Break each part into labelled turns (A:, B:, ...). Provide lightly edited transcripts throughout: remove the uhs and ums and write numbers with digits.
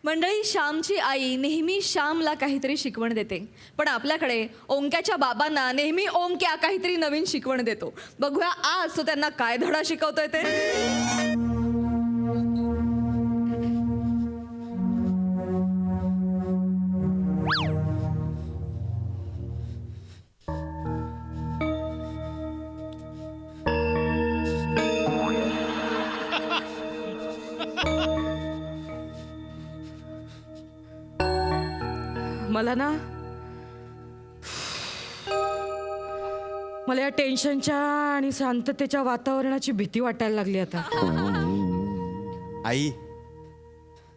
A: मंडळी, श्यामची आई नेहमी श्यामला काहीतरी शिकवण देते, पण आपल्याकडे ओंक्याच्या बाबांना नेहमी ओंक्या काहीतरी नवीन शिकवण देतो. बघूया आज तो त्यांना काय धडा शिकवतोय ते.
B: मला या टेन्शनच्या आणि शांततेच्या वातावरणाची भीती वाटायला लागली आता.
C: आई,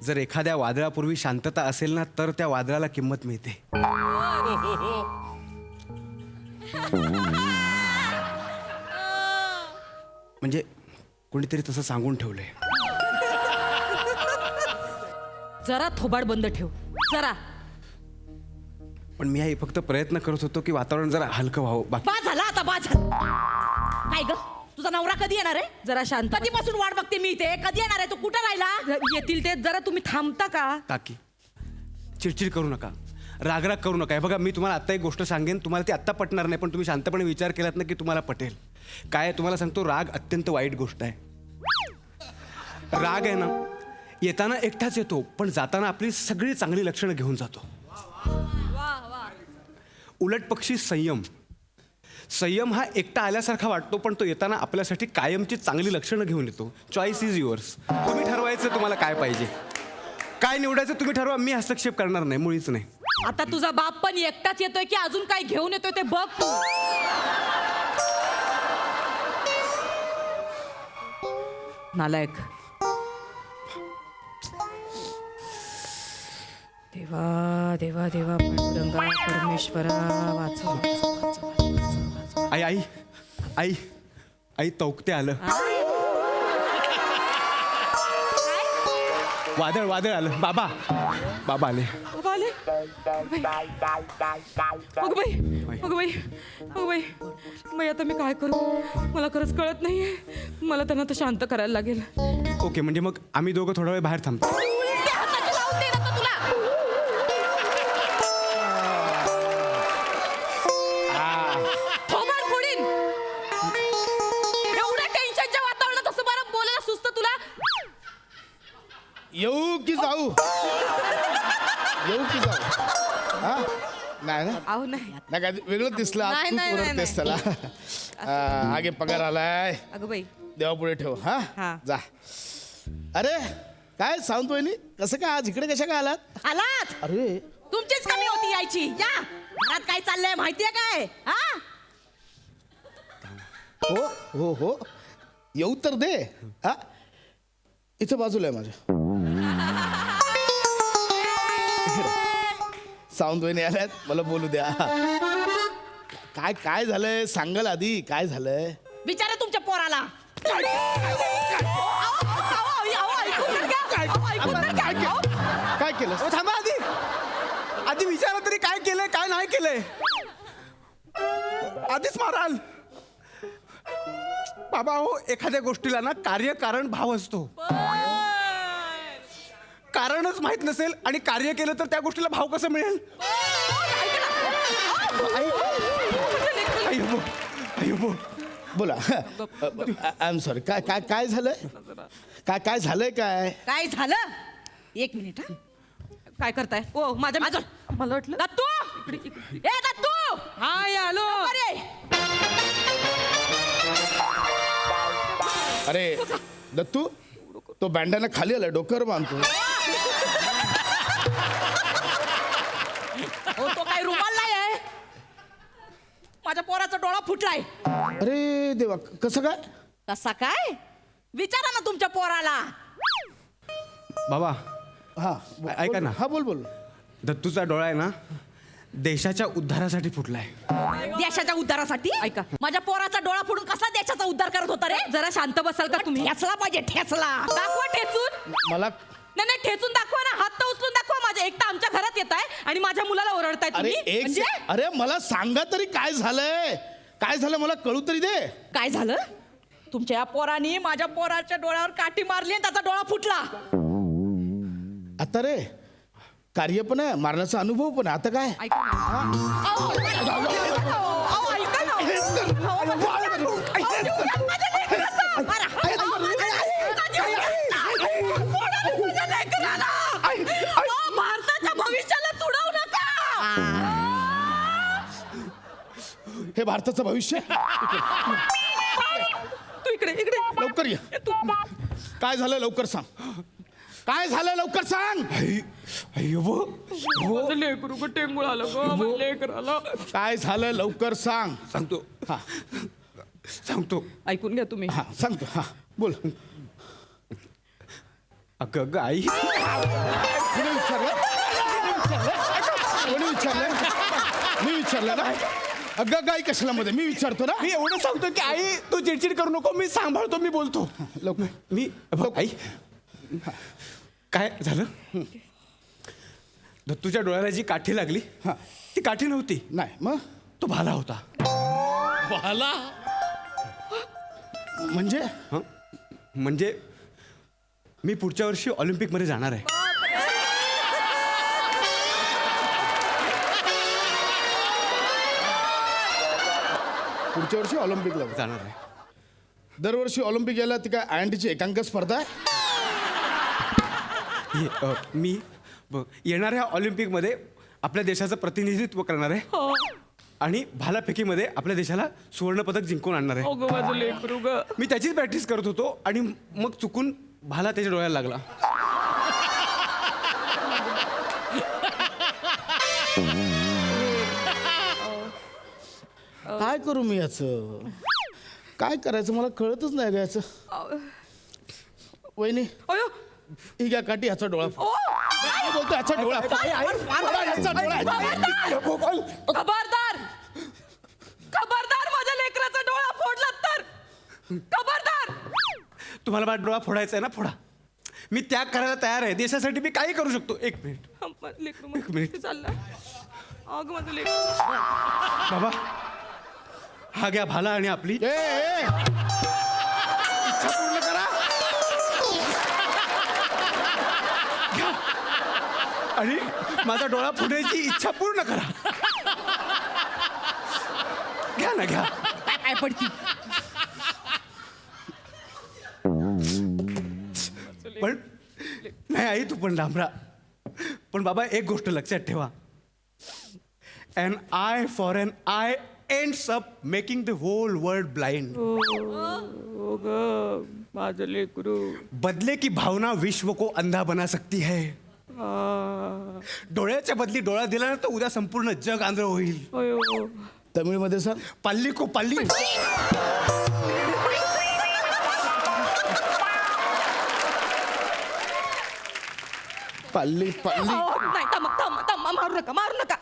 C: जर एखाद्या वादळापूर्वी शांतता असेल ना तर त्या वादळाला किंमत मिळते. म्हणजे कोणीतरी तसं सांगून ठेवलंय.
B: जरा थोबाड बंद ठेव जरा.
C: पण मी आई फक्त प्रयत्न करत होतो की वातावरण जरा हलकं व्हावं. बाकी
D: बा झाला आता, बा झाला. काय ग, तुझा नवरा कधी येणार आहे?
B: जरा शांत.
D: कधीपासून वाट बघते मी इथे. कधी येणार आहे? तू कुठं राहिला?
B: येतील ते. जरा तुम्ही थांबता का?
C: काकी, चिडचिड करू नका, रागराग करू नका. हे बघा, मी तुम्हाला आत्ता एक गोष्ट सांगेन, तुम्हाला ती आत्ता पटणार नाही, पण तुम्ही शांतपणे विचार केलात ना की तुम्हाला पटेल. काय तुम्हाला सांगतो, राग अत्यंत वाईट गोष्ट आहे. राग आहे ना, येताना एकटाच येतो, पण जाताना आपली सगळी चांगली लक्षणं घेऊन जातो. उलट पक्षी संयम. संयम हा एकटा आल्यासारखा वाटतो, पण तो येताना आपल्यासाठी कायमची चांगली लक्षणं घेऊन येतो. Choice is yours. तुम्ही ठरवायचं तुम्हाला काय पाहिजे, काय निवडायचं तुम्ही ठरवा. मी हस्तक्षेप करणार नाही, मुळीच नाही.
D: आता तुझा बाप पण एकटाच येतोय की अजून काय घेऊन येतोय ते बघ तू.
B: नालायक. देवा देवा देवा पांडुरंगा परमेश्वरा वाचव.
C: आई आई आई आई तौकते आलं. वादळ वादळ आलं. बाबा बाबा आले.
B: बाबा आले. अगं बाई, अगं बाई, अगं बाई, बाई आता मी काय करू, मला खरंच कळत नाहीये. मला त्यांना तर शांत करायला लागेल.
C: ओके, म्हणजे मग आम्ही दोघं थोडा वेळ बाहेर थांबतो.
E: येऊ की जाऊ? येऊ की जाऊ? हा नाही ना,
B: आहो नाही.
E: नाही काय वेगळं दिसलं आज.
B: नाही,
E: तू
B: नाही,
E: ओरडतेस त्याला. आगे पगार आलाय,
B: अगं बाई.
E: देवापुढे ठेव. हा
B: हा.
E: जा. अरे काय सांगतो वहिनी, कसं काय आज इकडे कशा काय आलात?
D: आलात?
E: अरे
D: तुमचीच कमी होती यायची. या घरात काय चाललंय माहितीये काय? हा,
E: हो हो हो, येऊ तर दे. हा, इथं बाजूला आहे माझ्या. सावंत वहिनी आल्यात, मला बोलू द्या. काय काय झालंय सांगाल आधी, काय झालंय?
D: विचारा तुमच्या पोराला.
E: काय केलं?
C: थांबा, आधी आधी विचारा तरी काय केलंय काय नाही केलंय. आधीच माराल. बाबा हो, एखाद्या गोष्टीला ना कार्यकारण भाव असतो. कारणच माहित नसेल आणि कार्य केलं तर त्या गोष्टीला भाव कसं मिळेल?
E: बोला. I am sorry. काय काय काय झालंय? काय काय झालंय? काय
D: काय झालं? एक मिनिट. हा,
B: काय करताय? ओ माझ्या
D: माझं.
B: मला वाटलं.
D: दत्तू, ए दत्तू,
B: हाय आलो.
D: अरे
E: अरे दत्तू, तो बँडाना खाली आला, डोक्यावर बांधतो.
D: हो, तो काय रुमाल नाही आहे. माझ्या पोराचा डोळा फुटलाय.
E: अरे देवा, कसं काय?
D: कसा काय? विचारा ना तुमच्या पोराला.
C: बाबा
E: हा
C: ऐका ना.
E: हा बोल बोल.
C: दत्तूचा डोळा आहे ना, देशाच्या उद्धारासाठी फुटलाय.
D: देशाच्या उद्धारासाठी?
B: ऐका.
D: माझ्या पोराचा डोळा फोडून कसा देशाचा उद्धार करत होता रे?
B: जरा शांत बसाल का तुम्ही?
D: ठेचला पाहिजे, ठेचला. दाखवा ठेचून.
E: मला
D: नाही नाही, ठेचून दाखवा ना. हात तर उचलून दाखवा. माझ्या एकटा आमच्या घरात येत आहे आणि माझ्या मुलाला ओरडताय
E: अरे
D: तुम्ही.
E: एक
D: म्हणजे
E: अरे मला सांगा तरी काय झालंय? काय झालं मला कळू तरी दे.
D: काय झालं? तुमच्या या पोराने माझ्या पोराच्या डोळ्यावर काठी मारली आणि त्याचा डोळा फुटला.
E: आता रे कार्य पण आहे मारण्याचा अनुभव पण आहे. आता काय
B: ऐका ना.
D: अहो, ऐका ना. अहो, ऐका ना.
E: हेच कर.
D: अहो, माझ्या लेकराचं. अरे, अहो, माझ्या लेकराला. अहो, भारताच्या भविष्याला तुडवू नका.
E: हे भारताचं भविष्य.
B: तू इकडे इकडे
E: लवकर ये. काय झालं लवकर सांग. काय झालं लवकर सांग.
B: माझं लेकरू ग टेंगूळ आलं ग माझं लेकराला.
E: काय झालं लवकर सांग.
C: सांगतो
E: हा
C: सांगतो.
B: ऐकून घ्या तुम्ही.
E: हा सांगतो. हा बोल.
C: अगं अगं आई,
E: कोणी विचारलं? कोणी विचारलं? मी विचारलं ना. अगं गाई कशाला मध्ये मी विचारतो ना.
C: मी एवढं सांगतो की आई तू चिडचिड करू नको, मी सांभाळतो, मी बोलतो.
E: लवकर.
C: मी बघ, आई काय झालं, दत्तूच्या डोळ्याला जी काठी लागली
E: हा.
C: ती काठी नव्हती,
E: नाही मग
C: तो भाला होता.
E: भाला म्हणजे
C: हं? म्हणजे मी पुढच्या वर्षी ऑलिम्पिकमध्ये जाणार आहे.
E: पुढच्या वर्षी ऑलिम्पिकला जा.
C: जाणार आहे.
E: दरवर्षी ऑलिम्पिक यायला ती काय आयएनटीची एकांक स्पर्धा आहे.
C: मी येणाऱ्या ऑलिम्पिकमध्ये आपल्या देशाचं प्रतिनिधित्व करणार आहे आणि भालाफेकीमध्ये आपल्या देशाला सुवर्णपदक जिंकून आणणार आहे.
B: अगं माझं लेकरू ग.
C: मी त्याचीच प्रॅक्टिस करत होतो आणि मग चुकून भाला त्याच्या डोळ्याला लागला.
E: काय करू मी याचं. काय करायचं मला कळतच नाही याचं. वहिनी
B: अयो
E: ही घ्या काठी ह्याचा डोळा फोड. काय बोलतो ह्याचा डोळा फोड. ह्याचा डोळा.
D: खबरदार खबरदार माझ्या लेकराचा डोळा फोडला तर खबरदार.
C: तुम्हाला माझा डोळा फोडायचा आहे ना, फोडा. मी त्याग करायला तयार आहे. देशासाठी मी काही करू शकतो. एक मिनिट
B: माझं लेकरू
C: एक मिनिट.
B: चाललं. अगं माझं लेकरू.
C: बाबा, हा घ्या भाला आणि आपली
E: ए इच्छा पूर्ण करा.
C: आणि माझा डोळा फोडायची इच्छा पूर्ण करा. घ्या ना, घ्या.
D: काय पडती.
C: पण नाही आई, तू पण डांबरा. पण बाबा एक गोष्ट लक्षात ठेवा, an eye for an eye ends up making the whole world blind.
B: हो ग माझं लेकरू.
C: बदले की भावना विश्व को अंधा बना सकती है. डोळ्याच्या बदली डोळा दिला ना तर उद्या संपूर्ण जग आंधळ होईल.
B: अयो
E: तमिळमध्ये सांग.
C: पल्ली को पल्ली.
E: पाल्ली पाल्ली.
D: नाही थांबा मारू नका.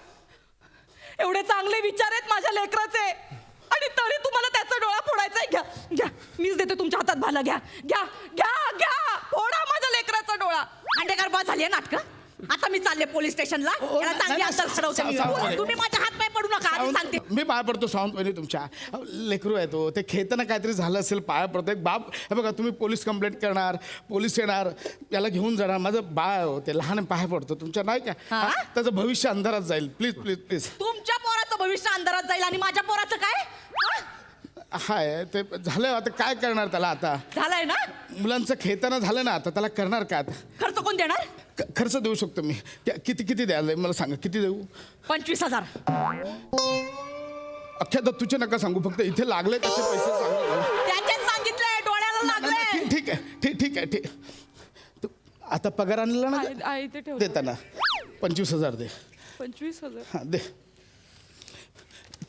D: एवढे चांगले विचार आहेत माझ्या लेकराचे आणि तरी तुम्हाला त्याचा डोळा फोडायचा आहे. घ्या मीच देते तुमच्या हातात भाला. घ्या फोडा माझ्या लेकराचा डोळा. अंडेकार बा झाली नाटक. आता मी चालले पोलीस स्टेशनला. याला चांगली अंतर चढवते मी.
E: सावंत.
D: तुम्ही माझ्या हात पाय पडू नका आधी सांगते.
E: मी पाया पडतो सावंत वहिनी तुमच्या. लेकरू आहे तो. ते खेळताना काहीतरी झालं असेल पाया पडतो. एक बाप हे बघा, तुम्ही पोलीस कंप्लेंट करणार, पोलीस येणार, याला घेऊन जाणार. माझं बाळ हो, ते लहान पाया पडतो तुमच्या, नाही का.
D: हा?
E: त्याचं भविष्य अंधारात जाईल. Please please please.
D: तुमच्या पोराचं भविष्य अंधारात जाईल आणि माझ्या पोराचं काय हा?
E: हाय ते झालं. आता काय करणार त्याला. आता
D: झालंय ना.
E: मुलांचं खेळताना झालं ना, आता त्याला करणार काय. आता
D: खर्च कोण देणार.
E: खर्च देऊ शकतो मी. किती द्यायला मला सांगा. किती देऊ.
D: 25,000.
E: अख्ख्या दत्तूचे नका सांगू, फक्त इथे लागले त्याचे पैसे सांगू.
D: त्याचेच सांगितलंय डोळ्याला लागलंय.
E: ठीक आहे ठीक आहे. तू आता पगार आणलेला ना
B: आई ते ठेव.
E: देताना 25,000 दे.
B: 25,000.
E: हा दे.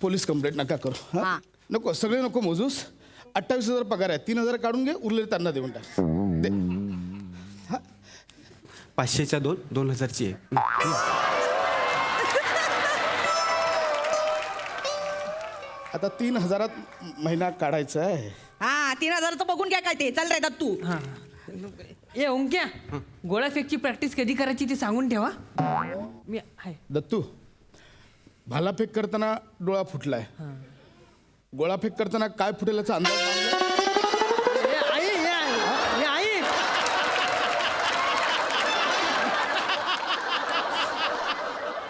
E: पोलीस कंप्लेंट नका करू.
D: हा.
E: हा नको, सगळे नको मोजूस. 28,000 पगार आहे. 3,000 काढून घे, उरलेले त्यांना देऊन टाक. दे.
C: 500च्या 2, 2,000ची आहे.
E: आता 3,000 महिना काढायचा आहे.
D: हा 3,000चं बघून घ्या काय ते. चल रे दत्तू.
B: ए ओंक्या गोळा फेकची प्रॅक्टिस कधी करायची ती सांगून ठेवा. मी आहे.
E: दत्तू, भालाफेक करताना डोळा फुटलाय. गोळाफेक करताना काय फुटेल याचा अंदाज बांधला?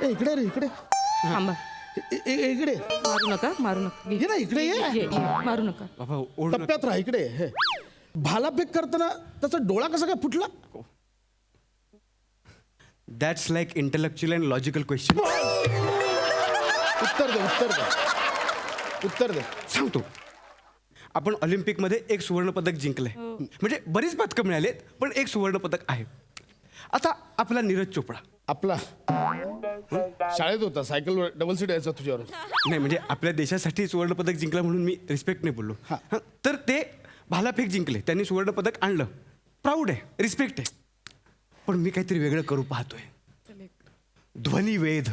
E: ए इकडे रे इकडे
B: थांबा,
E: इकडे
B: मारू नका, मारू नका.
E: ये ना इकडे ये.
B: मारू नका.
C: बाबा ओढ नका.
E: टप्प्यात राहा इकडे हे. भालाफेक करताना त्याचा डोळा कसा काय फुटला?
C: That's like intellectual and logical question.
E: उत्तर दे उत्तर दे उत्तर दे.
C: सांगतो. आपण ऑलिम्पिकमध्ये एक सुवर्णपदक जिंकलंय. म्हणजे बरीच पदकं मिळालीत पण एक सुवर्णपदक आहे. आता आपला नीरज चोपडा.
E: आपला शाळेत होता, सायकलवर डबल सीट यायचा तुझ्यावर.
C: नाही म्हणजे आपल्या देशासाठी सुवर्णपदक जिंकलं म्हणून मी रिस्पेक्ट नाही बोललो. हं, तर ते भालाफेक जिंकले, त्यांनी सुवर्णपदक आणलं. प्राऊड आहे, रिस्पेक्ट आहे. पण मी काहीतरी वेगळं करू पाहतोय. ध्वनिवेध.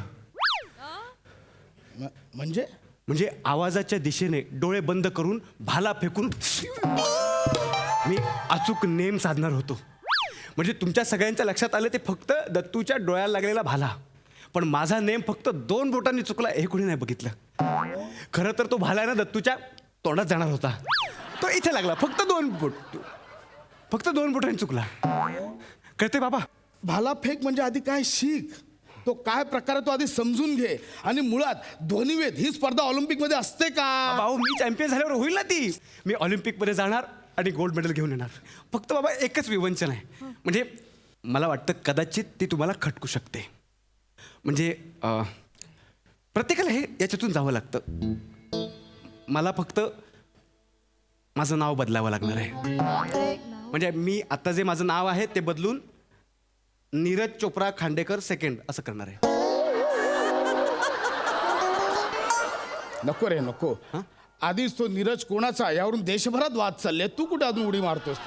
E: म्हणजे
C: म्हणजे आवाजाच्या दिशेने डोळे बंद करून भाला फेकून मी अचूक नेम साधणार होतो. म्हणजे तुमच्या सगळ्यांच्या लक्षात आलं ते फक्त दत्तूच्या डोळ्याला लागलेला भाला, पण माझा नेम फक्त 2 बोटांनी चुकला हे कोणी नाही बघितलं. खरं तर तो भाला ना दत्तूच्या तोंडात जाणार होता, तो इथे लागला. फक्त 2 बोटांनी चुकला. कळते बाबा?
E: भालाफेक म्हणजे आधी काय शिक, तो काय प्रकार आहे तो आधी समजून घे. आणि मुळात ध्वनिवेद ही स्पर्धा ऑलिम्पिकमध्ये असते का?
C: भाऊ मी चॅम्पियन झाल्यावर होईल ना ती. मी ऑलिम्पिकमध्ये जाणार आणि गोल्ड मेडल घेऊन येणार. फक्त बाबा एकच विवंचन आहे. म्हणजे मला वाटतं कदाचित ती तुम्हाला खटकू शकते. म्हणजे प्रत्येकाला हे याच्यातून जावं लागतं. मला फक्त माझं नाव बदलावं लागणार आहे. म्हणजे मी आता जे माझं नाव आहे ते बदलून नीरज चोप्रा खांडेकर सेकंड असं करणार आहे.
E: नको रे नको. आधीच तो नीरज कोणाचा यावरून देशभरात वाद चालले, तू कुठे अजून उडी मारतोस?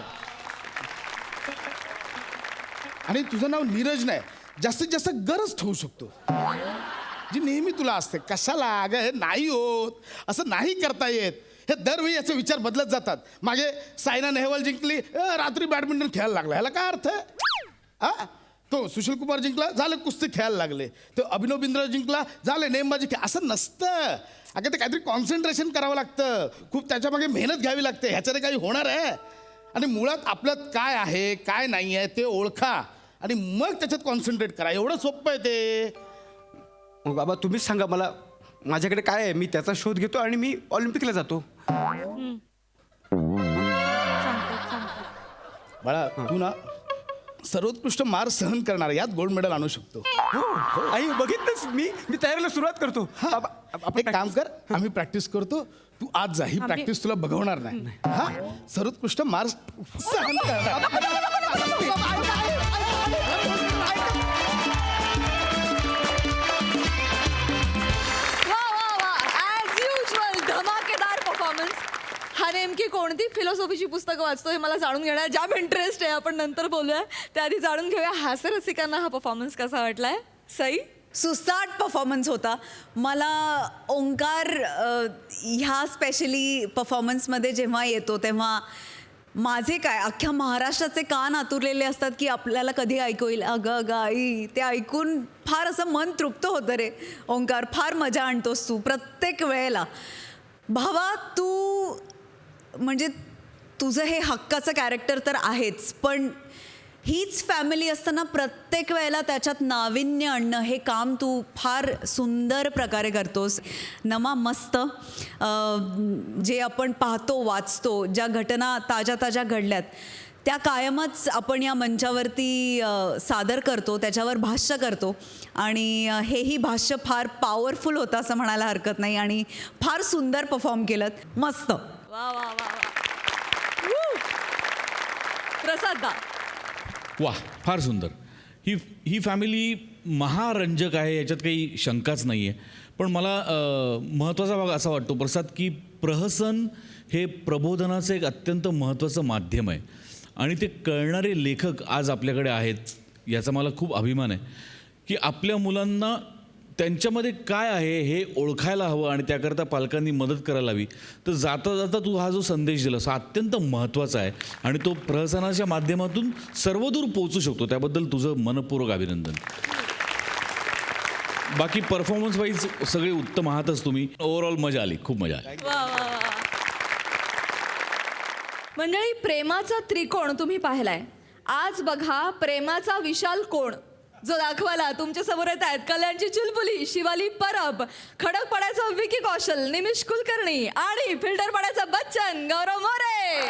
E: आणि तुझं नाव नीरज नाही, जास्तीत जास्त गरज ठेवू शकतो जी नेहमी तुला असते. कशाला अगं हे नाही होत, असं नाही करता येत. हे दरवेळी याचे विचार बदलत जातात. मागे सायना नेहवाल जिंकली, रात्री बॅडमिंटन खेळायला लागला, ह्याला काय अर्थ आहे? हा, तो सुशील कुमार जिंकला, झालं कुस्ती खेळायला लागले. तो अभिनव बिंद्रा जिंकला, झाले नेमबाजी खेळ. असं नसतं अगं. ते काहीतरी कॉन्सन्ट्रेशन करावं लागतं, खूप त्याच्यामागे मेहनत घ्यावी लागते. ह्याच्याने काही होणार आहे? आणि मुळात आपल्यात काय आहे काय नाही आहे ते ओळखा आणि मग त्याच्यात कॉन्सन्ट्रेट करा. एवढं सोपं आहे ते.
C: मग बाबा तुम्हीच सांगा मला, माझ्याकडे काय आहे? मी त्याचा शोध घेतो आणि मी ऑलिम्पिकला जातो.
E: बाळा तू ना सर्वोत्कृष्ट मार सहन करणार, यात गोल्ड मेडल आणू शकतो.
C: आई बघितलंच, मी तयारीला सुरुवात करतो. बाबा, आपण
E: एक काम कर, आम्ही प्रॅक्टिस करतो, तू आज जा. ही प्रॅक्टिस तुला बघवणार नाही. हा, सर्वोत्कृष्ट मार सहन करणार.
A: ॲज युजल धमाकेदार परफॉर्मन्स. हा नेमकी कोणती फिलॉसॉफीची पुस्तकं वाचतो हे मला जाणून घेण्यात जाम इंटरेस्ट आहे. आपण नंतर बोलूया, त्याआधी जाणून घेऊया हास्य रसिकांना हा परफॉर्मन्स कसा वाटलाय. सई?
F: सुसाट परफॉर्मन्स होता. मला ओंकार ह्या स्पेशली परफॉर्मन्समध्ये जेव्हा येतो तेव्हा माझे काय अख्ख्या महाराष्ट्राचे कान आतुरलेले असतात की आपल्याला कधी ऐकू येईल. अगं अगं आई, ते ऐकून फार असं मन तृप्त होतं रे. ओंकार, फार मजा आणतोस तू प्रत्येक वेळेला. भावा, तू म्हणजे तुझं हे हक्काचं कॅरेक्टर तर आहेच, पण हीच फॅमिली असताना प्रत्येक वेळेला त्याच्यात नाविन्य आणणं हे काम तू फार सुंदर प्रकारे करतोस. नमा मस्त. जे आपण पाहतो वाचतो, ज्या घटना ताज्या ताज्या घडल्यात त्या कायमच आपण या मंचावरती सादर करतो, त्याच्यावर भाष्य करतो. आणि हेही भाष्य फार पॉवरफुल होतं असं म्हणायला हरकत नाही. आणि फार सुंदर परफॉर्म केलं. मस्त.
A: वा वा वा प्रसाद दा?
G: वा, फार सुंदर. ही फॅमिली महारंजक आहे, याच्यात काही शंकाच नाही आहे. पण मला महत्त्वाचा भाग असा वाटतो प्रसाद, की प्रहसन हे प्रबोधनाचं एक अत्यंत महत्त्वाचं माध्यम आहे आणि ते कळणारे लेखक आज आपल्याकडे आहेत. याचा मला खूप अभिमान आहे की आपल्या मुलांना त्यांच्यामध्ये काय आहे हे ओळखायला हवं आणि त्याकरता पालकांनी मदत करायला हवी. तर जाता जाता तू हा जो संदेश दिलास हा अत्यंत महत्त्वाचा आहे आणि तो प्रहसनाच्या माध्यमातून सर्वदूर पोहोचू शकतो. त्याबद्दल तुझं मनपूर्वक अभिनंदन. बाकी परफॉर्मन्स वाईज सगळे उत्तम आहातच तुम्ही. ओव्हरऑल मजा आली, खूप मजा आली.
A: वा वा वा. मंडळी, प्रेमाचा त्रिकोण तुम्ही पाहिलाय. आज बघा प्रेमाचा विशाल कोण. जो दाखवायला तुमच्या समोर येत आहेत कल्याणची चुलबुली शिवाली परब, खडकपाड्याचा विकी कौशल निमिष कुलकर्णी आणि फिल्डरपाड्याचा बच्चन गौरव मोरे.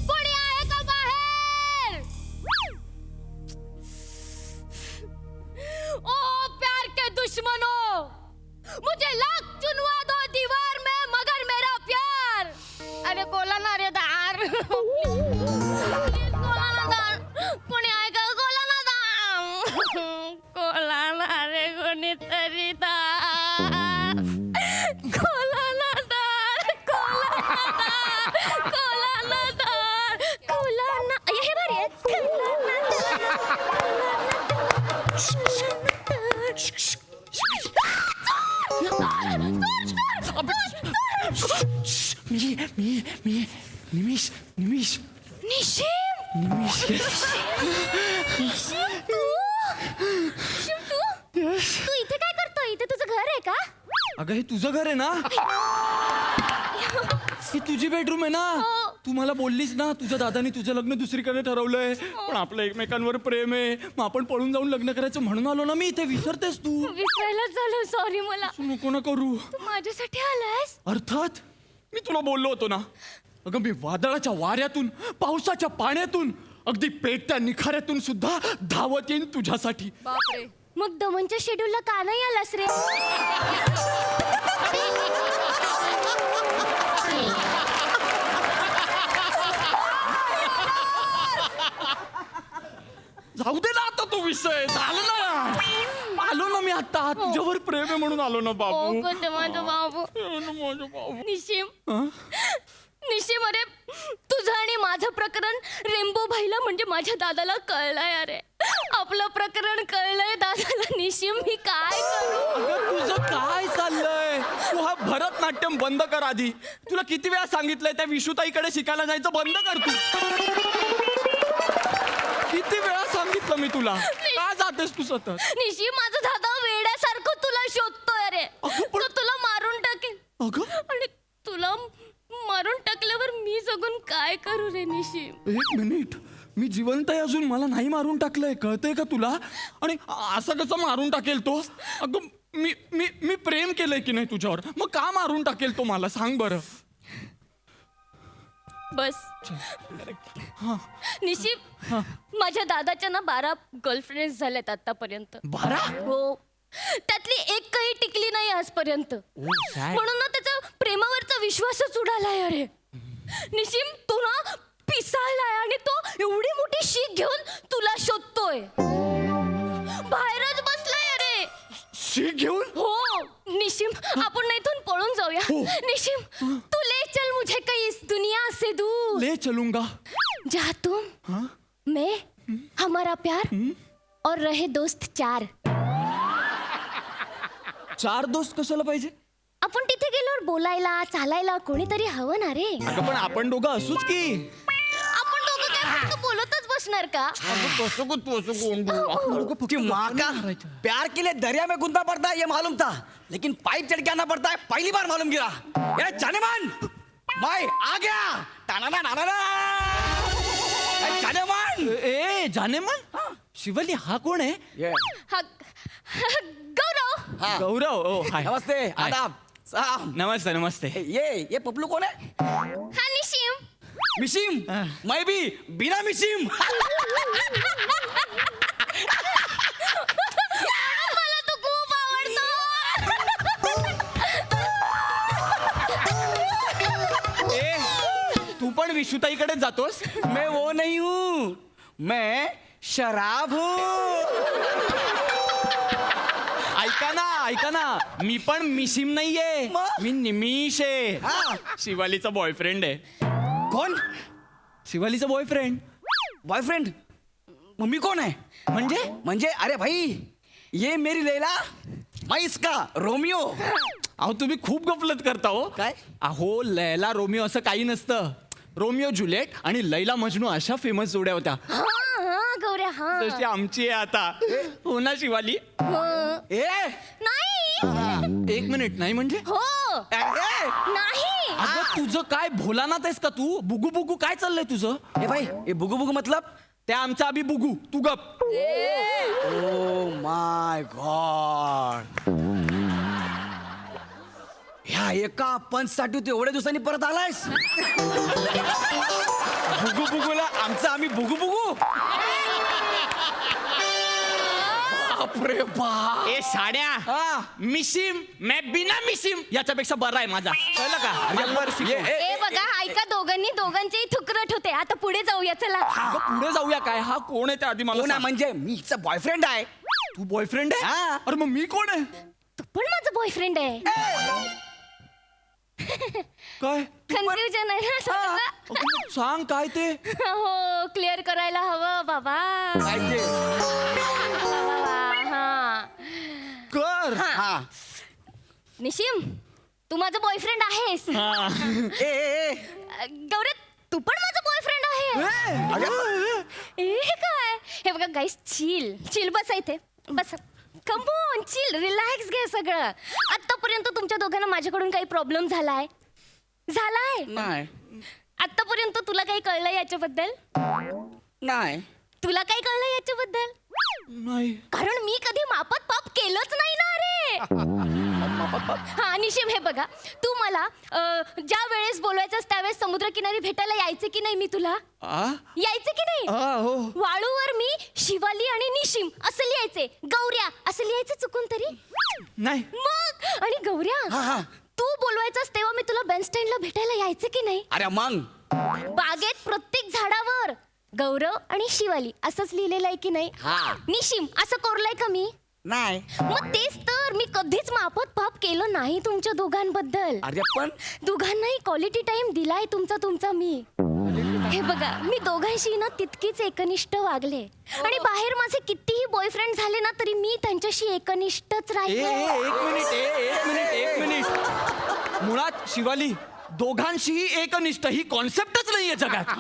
H: कोणी आहे का बाहेर? ओ प्यार के दुश्मनों, मुझे लाख चुनवा दो दीवार में मगर मेरा प्यार. अरे बोला ना रे दार. प्लीज बोला ना दार. कोणी आहे का? बोला ना दार. बोला ना रे कोणीतरी दार. बोला ना दार. बोला ना दार. बोला ना. हे भारी आहे. बोला ना
C: निमिष
H: निशिम. निशिम तू इथे काय करतोय? इथे तुझं घर आहे का?
I: अगं हे तुझं घर आहे ना? ही तुझी बेडरूम आहे ना? तू मला बोललीस ना तुझ्या दादानी तुझं लग्न दुसरीकडे ठरवलंय, पण आपलं एकमेकांवर प्रेम आहे, मग आपण पळून जाऊन लग्न करायचं म्हणून आलो ना मी इथे. विसरतेस तू?
H: विसरायलाच झालं. सॉरी मला.
I: तू नको ना करू.
H: तू माझ्यासाठी आलायस?
I: अर्थात मी तुला बोललो होतो ना. अगं मी वादळाच्या वाऱ्यातून, पावसाच्या पाण्यातून, अगदी पेटत्या निखाऱ्यातून सुद्धा धावत येईन तुझ्यासाठी.
A: बापरे.
H: मग दमनच्या शेड्यूलला का नाही आलास रे?
I: जाऊ दे ना आता तो विषय. झालं ना. आलो ना मी आता. तुझ्यावर प्रेम आहे म्हणून आलो ना बाबू.
H: कोणते माझं बाबू.
I: माझं बाबू.
H: निशिम. निशिम अरे तुझं आणि माझं प्रकरण रेम्बो भाईला म्हणजे माझ्या दादाला कळलंय. अरे आपलं प्रकरण कळलंय दादाला. निशिम मी काय करू?
I: अगं तुझं काय चाललंय? तू हा भरतनाट्यम बंद कर आधी. तुला किती वेळा सांगितलंय त्या विशुताईकडे शिकायला जायचं बंद कर तू. किती वेळा सांगितलं मी तुला. का जातेस तू सतत?
H: निशिम माझा दादा वेड्यासारखं तुला शोधतोय. अरे तो तुला मारून टाकेल.
I: अगं
H: आणि तुला मारून टाकल्यावर मी जगून काय करू रे निशिम?
I: एक मिनिट. मी जिवंत आहे अजून. मला नाही मारून टाकलंय. कळतंय का तुला? आणि असं कसं मारून टाकेल तो? अगं मी मी मी प्रेम केलंय की नाही तुझ्यावर? मग का मारून टाकेल तो मला? सांग बरं.
H: बस निशिम माझ्या दादाच्या ना 12 गर्लफ्रेंड्स झाल्यात आतापर्यंत.
I: 12?
H: हो. त्यातली एकही टिकली नाही आजपर्यंत. म्हणून ना त्याचा प्रेमावरचा विश्वासच उडालाय. अरे निशिम तू ना पिसाळलाय आणि तो एवढी मोठी शीख घेऊन तुला शोधतोय. बाहेरच बसलाय. अरे
I: शीख घेऊन?
H: हो निशिम आपण ना इथून पळून जाऊया. निशिम तू ले चल मुझे कहीं इस दुनिया से दूर.
I: ले चलूंगा.
H: जा तुम मैं हमारा प्यार और रहे दोस्त 4.
I: 4 दोस्त कशाला पाहिजे?
H: आपण तिथे गेल्यावर बोलायला चालायला कोणीतरी हवं ना रे.
I: अगं पण आपण दोघं असूच की.
H: आपण दोघं काय फक्त बोलतच बसणार का?
J: कि माँ का प्यार के लिए दरिया में कूदना पड़ता है ये मालूम था, लेकिन पाइप चढ़ के आना पड़ता है पहली बार मालूम गिरा. ये जानेमान मैं आ गया. टाना ना जानेमान.
I: ए जानेमान? शिवली हा कोण आहे?
H: हा गौरव.
I: गौरव. ओ हाय.
J: नमस्ते. आदाब. साहब.
I: नमस्ते नमस्ते.
J: ये पपलू कौन है?
H: हा निशिम.
J: मिशिम. मैं भी बिना मिशिम.
H: मला तो खूप आवडतो.
I: ए तू पण विशुताईकडे जातोस?
J: मैं वो नहीं हूँ, मैं शराब हूँ.
I: ऐका ना मी पण मिशिम नाहीये.
J: मग?
I: मी निमिष आहे.
J: हा.
I: शिवालीचा बॉयफ्रेंड आहे.
J: कौन?
I: शिवालीचा बॉयफ्रेंड.
J: बॉयफ्रेंड? मम्मी कौन है? म्हणजे अरे भाई ये मेरी लैला, मैं इसका रोमियो.
I: अहो तुम्ही खूप गफलत करता हो.
J: काय?
I: अहो लैला रोमिओ असं काही नसतं. रोमिओ जुलिएट आणि लैला मजनू अशा फेमस जोड्या होत्या
H: हा गौऱ्या. हा
I: जशी आमची आहे आता. हो ना शिवाली?
J: ए
H: नाही.
I: एक मिनिट. नाही म्हणजे?
H: हो नाही.
I: अगं तुझं काय भोलानाथ आहेस का तू? बुगू बुगू काय चाललंय तुझं?
J: ए भाई ए बुगू बुगू मतलब
I: त्या आमचा अभि बुगू, तू गप.
J: ओ माय गॉड, ह्या एका पंचसाठी तू एवढ्या दिवसांनी परत आलायस? बुगू बुगूला आमचं आम्ही बुगू बुगू. बापरे बाप.
I: ए साड्या, मिसिम मैं बिना मिसिम याच्यापेक्षा बरा आहे माझा, कळलं का?
H: ए बघा, ऐका, दोघांचेही थुकरट होते. आता पुढे जाऊया चला.
I: अगं, पुढे जाऊया काय? हा कोण आहे त्या आधी मला
J: कोण आहे
I: सांग.
J: म्हणजे मी हिचा बॉयफ्रेंड आहे.
I: तू बॉयफ्रेंड आहे?
J: हा.
I: अरे मग मी कोण आहे?
H: तू पण माझा बॉयफ्रेंड आहे.
I: काय?
H: कन्फ्युजन आहे ना समजलं?
I: अगं, सांग काय ते.
H: हो, क्लिअर करायला हवं बाबा.
J: काय ते?
H: हा.
I: कर.
J: हा.
H: निशिम, तू माझा बॉयफ्रेंड आहेस.
J: ए, ए, ए.
H: गौरव, तू पण माझा बॉयफ्रेंड आहे. हे काय? हे बघा गाईस, चिल बसा इथे, बस. कमॉन, चिल, रिलॅक्स घ्या सगळं. आतापर्यंत तुमच्या दोघांना माझ्याकडून काही प्रॉब्लेम झालाय?
J: नाही
H: आतापर्यंत तुला काही कळलं याच्याबद्दल?
J: नाही.
H: तुला काही कळलं याच्याबद्दल?
I: नाही.
H: कारण मी कधी मापात पाप केलंच नाही ना रे. हा निशिम, हे बघा, तू मला ज्या वेळेस बोलायचंस त्यावेळेस समुद्रकिनारी भेटायला यायचे की नाही? मी तुला यायचे की नाही?
I: हो.
H: वाळूवर मी शिवाली आणि निशिम असं लिहायचे, गौऱ्या असं लिहायचं चुकून तरी?
I: नाही.
H: मग आणि गौऱ्या, तू बोलवायचंस तेव्हा मी तुला बेनस्टँडला भेटायला यायचे की नाही?
J: अरे मग
H: बागेत प्रत्येक झाडावर गौरव आणि शिवाली असंच लिहिलेलं आहे की नाही? निशिम असं कोरलंय का मी?
J: नाही.
H: मग तेच तर, मी कधीच माफत पाप केलं नाही तुमच्या दोघांबद्दल.
J: अरे पण
H: दोघांनाही क्वालिटी टाइम दिलाय तुमचा मी. हे बघा, मी दोघांशी ना तितकीच एकनिष्ठ वागले आणि बाहेर माझे कितीही बॉयफ्रेंड झाले ना तरी मी त्यांच्याशी एकनिष्ठच राहिले.
I: एक मिनिट. मुळात शिवाली, दोघांशीही एकनिष्ठ ही कॉन्सेप्टच नाहीये जगात.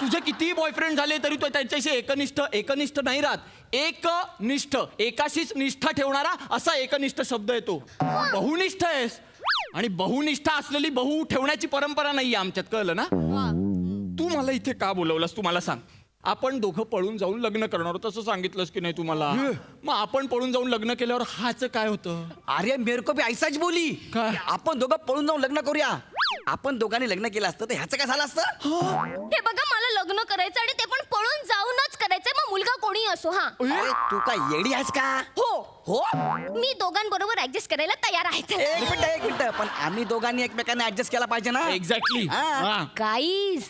I: तुझे कितीही बॉयफ्रेंड झाले तरी तो त्यांच्याशी एकनिष्ठ नाही राहत. एकनिष्ठ, एकाशीच निष्ठा ठेवणारा असा एकनिष्ठ शब्द येतो. बहुनिष्ठ आहेस आणि बहुनिष्ठा असलेली बहु ठेवण्याची परंपरा नाहीये आमच्यात, कळलं ना? तू मला इथे का बोलवलंस तू मला सांग. आपण दोघं पळून जाऊन लग्न करणार होतो असं सांगितलंस की नाही तुम्हाला? मग आपण पळून जाऊन लग्न केल्यावर हाच काय होतं?
J: अरे मेरे को भी ऐसाच बोली.
I: काय?
J: आपण दोघं पळून जाऊन लग्न करूया. आपण दोघांनी लग्न केलं असतं तर ह्याचं काय झालं असतं?
H: हे बघा, मला लग्न करायचं आणि ते पण पळून जाऊनच करायचंय, मग मुलगा कोणी असो. हा
J: अरे तू काय येडी आहेस का? हो.
H: मी दोघांबरोबर ऍडजस्ट करायला तयार आहे.
J: एक मिनिट पण आम्ही दोघांनी एकमेकांना ऍडजस्ट केला पाहिजे ना.
I: एक्झॅक्टली.
H: गाईज,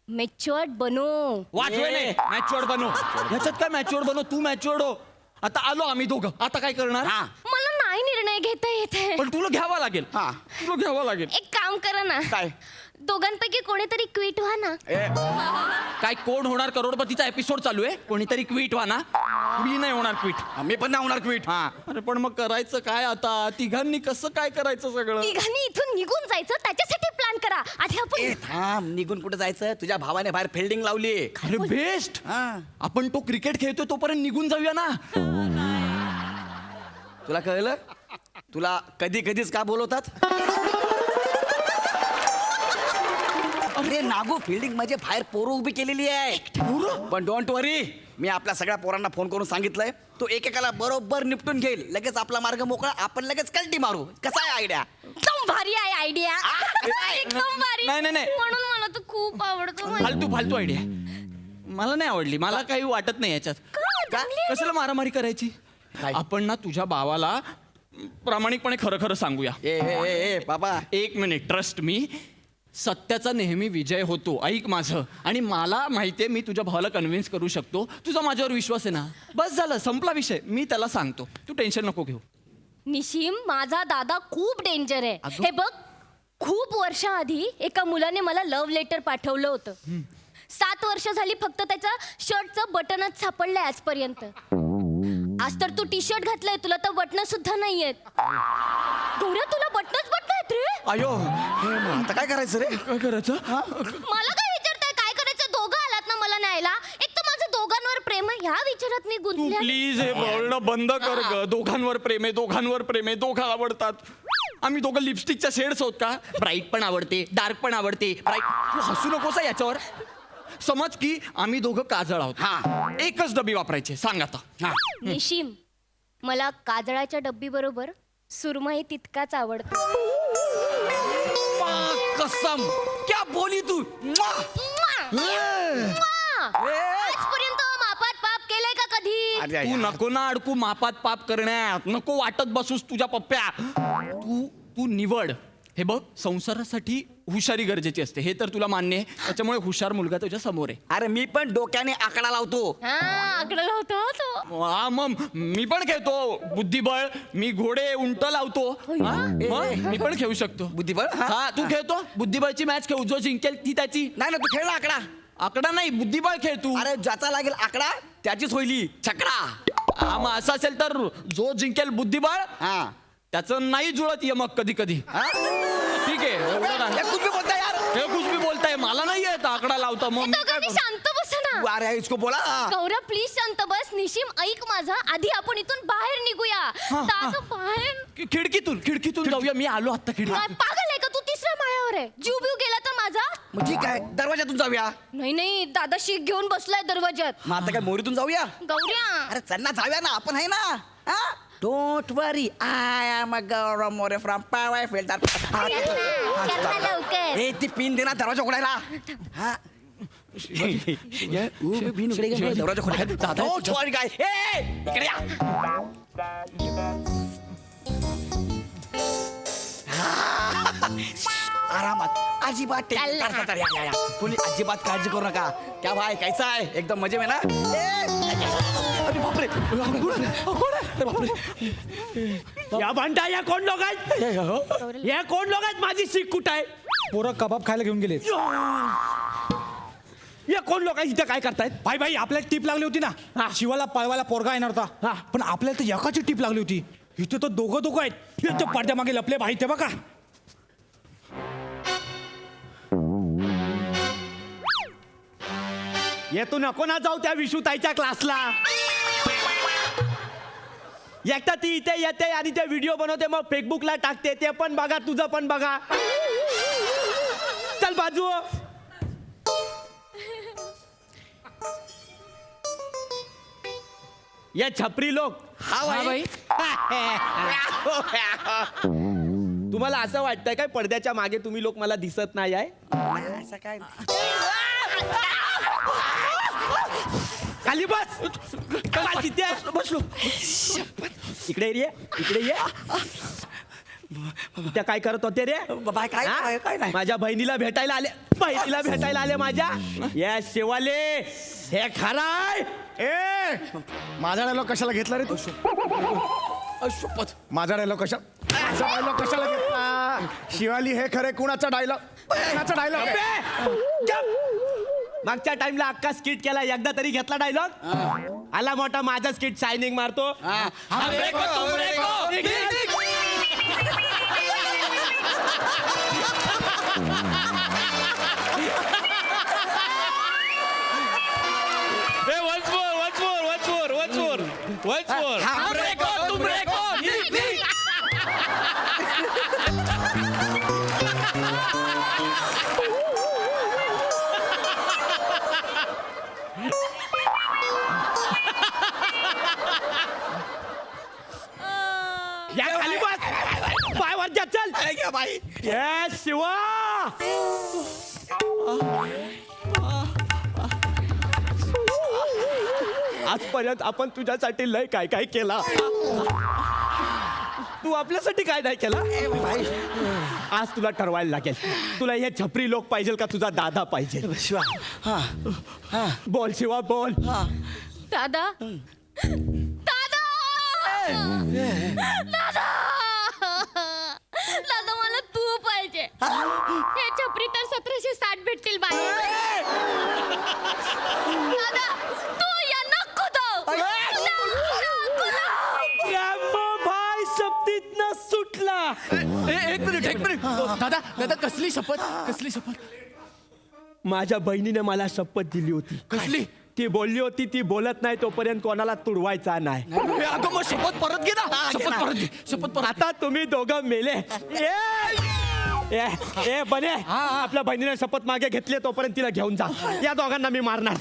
H: मॅच्युअर्ड बनो.
I: मॅच्युअर्ड बनो. ह्याच्यात काय मॅच्युअर्ड बनो? तू मॅच्युअर्ड हो. आता आलो आम्ही दोघं, आता काय करणार?
H: मला नाही निर्णय घेता येते.
I: पण तुला घ्यावा लागेल. तुला घ्यावा लागेल.
H: एक काम करा ना,
J: काय?
H: दोघांपैकी कोणीतरी क्विट व्हा ना.
I: काय कोण होणार करोडपतीचा एपिसोड चालू आहे? कोणीतरी क्विट व्हा ना. मी नाही होणार क्विट.
J: मी पण नाही होणार क्विट.
I: अरे पण मग करायचं काय आता? तिघांनी कसं काय करायचं सगळं?
H: तिघांनी इथून निघून जायचं, त्याच्यासाठी प्लॅन करा. आधी आपण
J: थांब, निघून कुठे जायचं? तुझ्या भावाने बाहेर फिल्डिंग लावली.
I: अरे बेस्ट. आपण तो क्रिकेट खेळतोय तोपर्यंत निघून जाऊया ना.
J: तुला कळलं? तुला कधी कधीच का बोलवतात? अरे नागू, फिल्डिंग म्हणजे बाहेर पोरं उभी केलेली आहे. पण डोंट वरी, मी आपल्या सगळ्या पोरांना फोन करून सांगितलंय. तो एकेकाला बरोबर निपटून घेईल. लगेच आपला मार्ग मोकळा, आपण लगेच कल्टी मारू. कसा आहे आयडिया?
H: एकदम भारी आहे आयडिया. एकदम भारी.
I: नाही.
H: म्हणून मला तर खूप आवडतो.
I: फालतू आयडिया मला नाही आवडली. मला काही वाटत नाही याच्यात. कशाला मारामारी करायची? आपण ना तुझ्या भावाला प्रामाणिकपणे खरं सांगूया.
J: ए बाबा,
I: एक मिनिट, ट्रस्ट मी. सत्याचा नेहमी विजय होतो. ऐक माझं. आणि मला माहितीये मी तुझ्या भावाला कन्व्हिन्स करू शकतो. तुझा माझ्यावर विश्वास आहे ना? बस झालं, संपला विषय. मी त्याला सांगतो, तू टेन्शन नको घेऊ.
H: निशिम, माझा दादा खूप डेंजर आहे. हे बघ, खूप वर्षाआधी एका मुलाने मला लव्ह लेटर पाठवलं होतं. 7 वर्ष झाली फक्त त्याच्या शर्टचं बटनच सापडलंय आजपर्यंत. आज तर तू टी शर्ट घातलंय, तुला तर बटन सुद्धा नाहीयेत. गौऱ्या, तुला बटनच आहेत रे.
J: अयो, आता काय करायचं रे?
I: काय करायचं?
H: मला काय विचारताय? काय करायचं? दोघं आलात ना मला न्यायला. एक तर माझं दोघांवर प्रेम आहे, ह्या विचारात मी
I: तू
H: गुंतले.
I: प्लीज हे बोलणं बंद कर ग. दोघांवर प्रेम आहे, दोघांवर प्रेम आहे, दोघं आवडतात. आम्ही दोघं लिपस्टिकच्या शेड्स आहोत का? ब्राईट पण आवडते, डार्क पण आवडते. ब्राईट, तू हसू नकोस हं याच्यावर. समज की आम्ही दोघं काजळ आहोत.
J: हा.
I: एकच डबी वापरायची. सांग आता.
J: हा.
H: निशिम मला काजळाच्या डब्बी बरोबर सुरमई तितकाच आवडतो.
J: कसम क्या बोली तू.
H: आजपर्यंत मापात पाप केलंय का कधी?
J: अरे
I: तू नको ना अडकू मापात पाप करण्यात. नको वाटत बसूस तुझ्या पप्प्या. तू निवड. हे बघ, संसारासाठी हुशारी गरजेची असते, हे तर तुला मान्य आहे. त्याच्यामुळे हुशार मुलगा तुझ्या समोर आहे.
J: अरे मी पण डोक्याने आकडा लावतो.
H: हा आकडा लावतो तो.
I: हा, मग मी पण खेळतो बुद्धिबळ. मी घोडे उंट लावतो. हा, मग मी पण खेळू शकतो.
J: बुद्धिबळ? हा.
I: हा, तू खेळतो बुद्धिबळची मॅच खेळू. जो जिंकेल ती त्याची.
J: नाही ना, तू खेळ ना आकडा.
I: आकडा नाही, बुद्धिबळ खेळ तू.
J: अरे ज्याचा लागेल आकडा त्याचीच होईल छकडा.
I: हा, मग असं असेल तर जो जिंकेल बुद्धिबळ
J: हा.
I: त्याचं नाही जुळत ये मग कधी कधी.
J: हा?
I: ठीक आहे, एवढं काय.
J: हे कुछ भी बोलता यार.
I: हे कुछ भी बोलताय. मला नाही येत आकडा लावता. मग मी
H: तो
I: काय
H: कधी
I: करू?
H: शांत बस ना.
J: अरे इसको बोला.
H: गौरव प्लीज शांत बस. निशिम ऐक माझा. आधी आपण इथून बाहेर निघूया. दादा बाहेर.
I: खिडकीतून जाऊया. मी आलो आता खिडकी.
H: काय पागल आहे का तू? तिसऱ्या माळ्यावर आहे. जीव बिव गेला तर माझा.
J: मग ठीक आहे, दरवाजातून जाऊया.
H: नाही नाही दादा शीख घेऊन बसलाय दरवाज्यात.
J: मग आता काय मोरीतून जाऊया.
H: गौऱ्या
J: अरे चल ना, जाऊया ना, आपण आहे ना. Don't worry, I am a Gaurav More from Powai filter.
H: करना लवकर.
J: ए ती पिन दे ना दरवाजा उघडायला. हा. पिन उघडे दरवाजा खोलायला. डोंट वरी गाय. ए इकडे या. आरामात, अजिबात टेन्शन करता तर या. कोणी अजिबात काळजी करू नका. क्या भाई कैसा आहे? एकदम मजे में ना. अरे बापरे. अरे बापरे.
K: या भांडा या कोण लोक आहेत? या कोण लोक आहेत? माझी सीख कुठं आहे?
L: पोरं कबाब खायला घेऊन गेले.
K: या कोण लोक इथे काय करतायत?
L: भाई भाई आपल्याला टीप लागली होती ना, शिवाला पळवायला पोरगा येणार होता, पण आपल्याला तर एकाची टीप लागली होती. इथे तो दोघं आहेत. इथे पडद्या मागे लपले भाई, ते बघा.
K: येतो नको ना जाऊ त्या विशुताईच्या क्लासला. एकटा ती इथे येते आणि ते व्हिडिओ बनवते, मग फेसबुकला टाकते. ते पण बघा, तुझं पण बघा. चल बाजू. ये छपरी लोक.
J: हा भाई.
K: तुम्हाला असं वाटतंय काय पडद्याच्या मागे तुम्ही लोक मला दिसत नाही आहे?
J: असं काय.
K: खाली बस. तिथे बसलो. इकडे ये, इकडे ये. त्या काय करत होते रे?
J: बाय काय
K: हा?
J: काय नाही.
K: माझ्या बहिणीला भेटायला आले माझ्या. या शिवाले हे खराय.
E: ए माझा डायलॉग कशाला घेतला रे तू?
J: शपथ.
E: माझा डायलॉग कशाला घेतला? शिवाली हे खरे कुणाचा डायलॉग? कुणाचा डायलॉग?
K: मागच्या टाइमला अक्का स्किट केला, एकदा तरी घेतला डायलॉग. आला मोठा माझा स्किट शायनिंग मारतो. या खाली बस. पाय वरच्या चल.
J: बाई.
K: ये शिवा. आजपर्यंत आपण तुझ्यासाठी लय काय काय केला. तू आपल्यासाठी काय नाही केला. आज तुला ठरवायला लागेल, तुला हे छपरी लोक पाहिजे का तुझा दादा पाहिजे?
J: शिवा.
K: बोल शिवा बोल.
H: दादा दादा दादा दादा मला तू पाहिजे. हे छपरी तर 1760 भेटतील बाहेर. दादा तू या नको तो.
K: भाई सप्तीत न सुटला.
I: एक मिनिट. दादा कसली शपथ?
K: माझ्या बहिणीने मला शपथ दिली होती.
I: कसली?
K: ती बोलली होती ती बोलत नाही तोपर्यंत कोणाला तुडवायचा नाही.
I: ए, अगं मग शपथ परत घे ना. शपथ परत घे. शपथ परत.
K: आता तुम्ही दोघं मेले. ए बने आपल्या बहिणीने शपथ मागे घेतली तोपर्यंत तिला घेऊन जा. या दोघांना मी मारणार.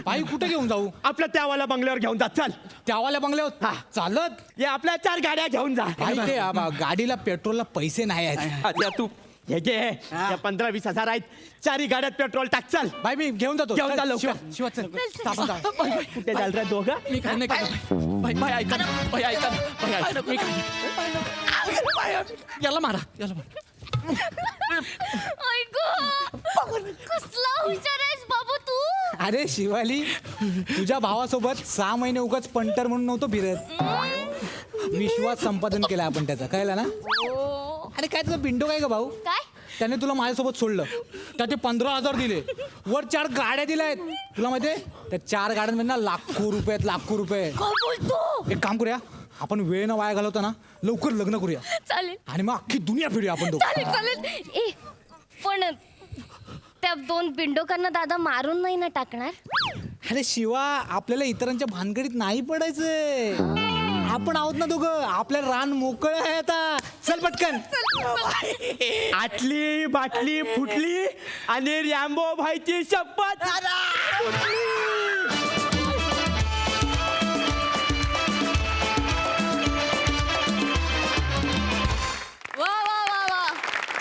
L: बाई कुठे घेऊन जाऊ?
K: आपल्या त्यावाल्या बंगल्यावर घेऊन जा. चल
L: त्यावाल्या बंगल्यावर चालत?
K: या आपल्या 4 गाड्या घेऊन जा.
L: बाई ते गाडीला पेट्रोलला पैसे नाही आहेत.
K: अच्छा, तू हे घे. या 15-20 हजार आहेत. 4 गाड्यात पेट्रोल टाक. चल
L: बाई मी घेऊन जातो.
K: घेऊन जा लवकर.
L: शिवा चल. आपण जाऊ.
K: कुठे जाल रे दोघं?
I: मी काय नाही करत. बाई ऐका ना. बाई ऐका ना. बाई ऐका ना. मी काय नाही. याला मारा. याला मारा.
H: कसला हुशार आहेस बाबू तू.
L: अरे शिवाली, तुझ्या भावासोबत 6 महिने उगाच पंटर म्हणून नव्हतो फिरत. विश्वास संपादन केला आपण त्याचा, कळलं ना? अरे काय तुझा बिंडो काय का भाऊ?
H: काय
L: त्याने तुला माझ्यासोबत सोडलं. त्याचे 15,000 दिले. वर 4 गाड्या दिल्या आहेत. तुला माहितीये त्या 4 गाड्यांमध्ये ना लाखो रुपये.
H: काय बोलतो.
L: एक काम करूया, आपण वेळ न वाया घालवतो ना, लवकर लग्न करूया
H: चालेल
L: आणि मग अख्खी दुनिया फिरूया आपण दोघं.
H: चालेल. ए पण त्या 2 बिंडोकांना दादा मारून नाही ना टाकणार.
L: अरे शिवा, आपल्याला इतरांच्या भानगडीत नाही पडायचंय. आपण आहोत ना दोघं, आपल्या रान मोकळं आहे आता. चल पटकन.
K: आटली बाटली फुटली आणि रॅम्बो भाईची शपथ.
A: वा वा वा वा,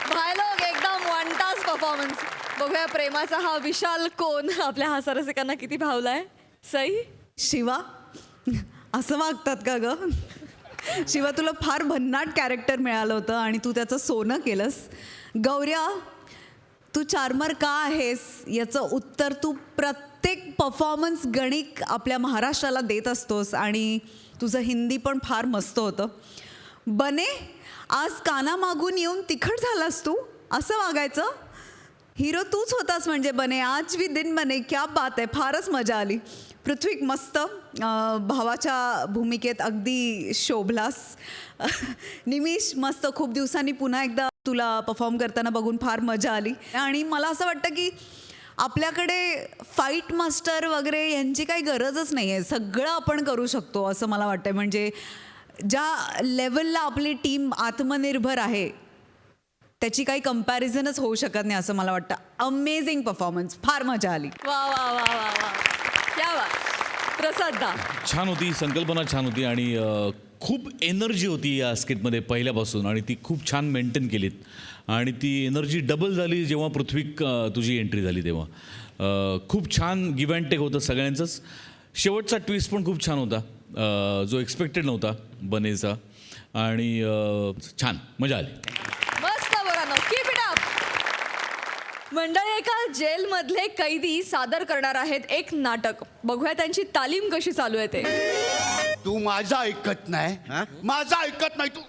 A: भायलोग एकदम वन टास परफॉर्मन्स. बघूया प्रेमाचा हा विशाल कोण आपल्या हास्यरसिकांना किती भावलाय. सई,
F: शिवा असं वागतात का ग? शिवा, तुला फार भन्नाट कॅरेक्टर मिळालं होतं आणि तू त्याचं सोनं केलंस. गौऱ्या, तू चार्मर का आहेस याचं उत्तर तू प्रत्येक परफॉर्मन्स गणिक आपल्या महाराष्ट्राला देत असतोस आणि तुझं हिंदी पण फार मस्त होतं. बने, आज कानामागून येऊन तिखट झालास तू. असं वागायचं? हिरो तूच होतास म्हणजे बने. आज भी दिन बने, क्या बात आहे. फारच मजा आली. पृथ्वीक मस्त भावाच्या भूमिकेत अगदी शोभलास. निमिष मस्त. खूप दिवसांनी पुन्हा एकदा तुला परफॉर्म करताना बघून फार मजा आली. आणि मला असं वाटतं की आपल्याकडे फाईट मास्टर वगैरे यांची काही गरजच नाही आहे. सगळं आपण करू शकतो असं मला वाटतं. म्हणजे ज्या लेवलला आपली टीम आत्मनिर्भर आहे त्याची काही कंपॅरिझनच होऊ शकत नाही असं मला वाटतं. Amazing performance. फार मजा आली.
A: वा वा वा वा वा, क्या बात. प्रसादा,
G: छान होती, संकल्पना छान होती आणि खूप एनर्जी होती या स्किटमध्ये पहिल्यापासून आणि ती खूप छान मेंटेन केलीत आणि ती एनर्जी डबल झाली जेव्हा पृथ्वीक तुझी एंट्री झाली तेव्हा. खूप छान गिव्ह अँड टेक होतं सगळ्यांचंच. शेवटचा ट्विस्ट पण खूप छान होता जो एक्सपेक्टेड नव्हता बनेचा आणि छान मजा आली.
A: मस्त बोला. Keep it up. मंडळी, एका जेलमधले कैदी सादर करणार आहेत एक नाटक. बघूया त्यांची तालीम कशी चालू आहे ते.
M: तू माझं ऐकत नाही. माझं ऐकत नाही तू.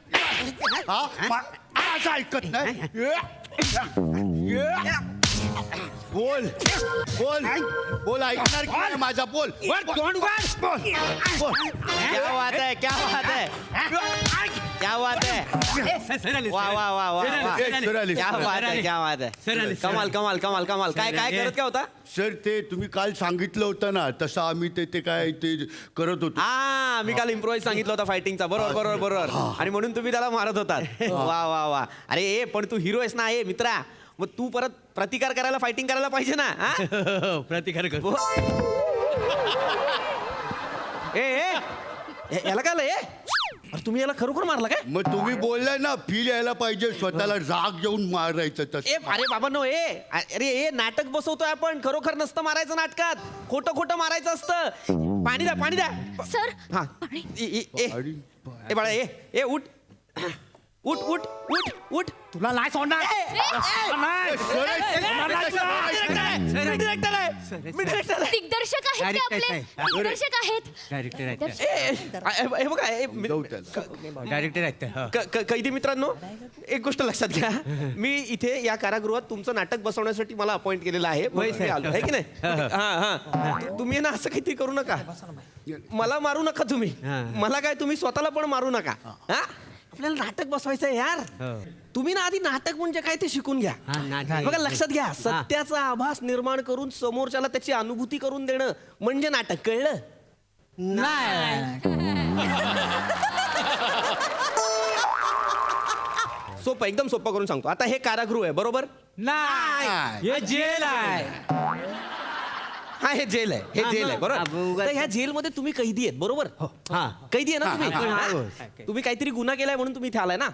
M: माझं ऐकत नाही. बोल बोल बोल, ऐकणार की नाही माझा? बोल.
K: क्या बात है, क्या बात है, क्या बात है. वा वा वा वा, क्या बात है, क्या बात है. कमाल कमाल कमाल कमाल. काय काय करत काय होता?
M: सर, ते तुम्ही काल सांगितलं होतं ना, तसं आम्ही ते काय ते करत होतो.
K: हा, मी काल इम्प्रोवाइज सांगितलं होता फायटिंगचा. बरोबर. आणि म्हणून तुम्ही त्याला मारत होतात. वा वा वा. अरे पण तू हिरो आहेस ना. मित्रा, मग तू परत प्रतिकार करायला, फायटिंग करायला पाहिजे ना. प्रतिकार कर. याला काय आलं? अरे तुम्ही याला खरोखर मारला काय?
M: मग तुम्ही बोललाय ना, फील यायला पाहिजे, स्वतःला राग येऊन मारायचं तसं.
K: अरे बाबा नो. अरे नाटक बसवतोय आपण, खरोखर नसतं मारायचं नाटकात. खोटं मारायचं असतं. पाणी द्या.
H: सर,
K: हा. ए बाळा, ए उठ. उठ.
L: तुला नाही सोडणार.
H: दिग्दर्शक आहेत ते आपले. दिग्दर्शक आहेत.
K: हे बघा,
M: जाऊ त्याला.
L: डायरेक्टर आहेत.
K: कैदी मित्रांनो, एक गोष्ट लक्षात घ्या. मी इथे या कारागृहात तुमचं नाटक बसवण्यासाठी मला अपॉइंट केलेलं आहे. मी आलो आहे की नाही. हा. तुम्ही ना असं काहीतरी करू नका. मला मारू नका तुम्ही. मला काय, तुम्ही स्वतःला पण मारू नका. हा, आपल्याला नाटक बसवायचं आहे यार. तुम्ही ना आधी नाटक म्हणजे काय ते शिकून घ्या. बघा लक्षात घ्या, सत्याचा आभास निर्माण करून समोरच्याला त्याची अनुभूती करून देणं म्हणजे नाटक. कळलं? सोपं, एकदम सोपं करून सांगतो. आता हे कारागृह आहे, बरोबर?
L: नाही हे जेल आहे.
K: हा, हे जेल आहे, हे जेल आहे, बरोबर? तर ह्या जेलमध्ये तुम्ही कैदी आहेत, बरोबर? कैदी आहे ना तुम्ही? तुम्ही काहीतरी गुन्हा केलाय म्हणून तुम्ही इथे आलाय ना,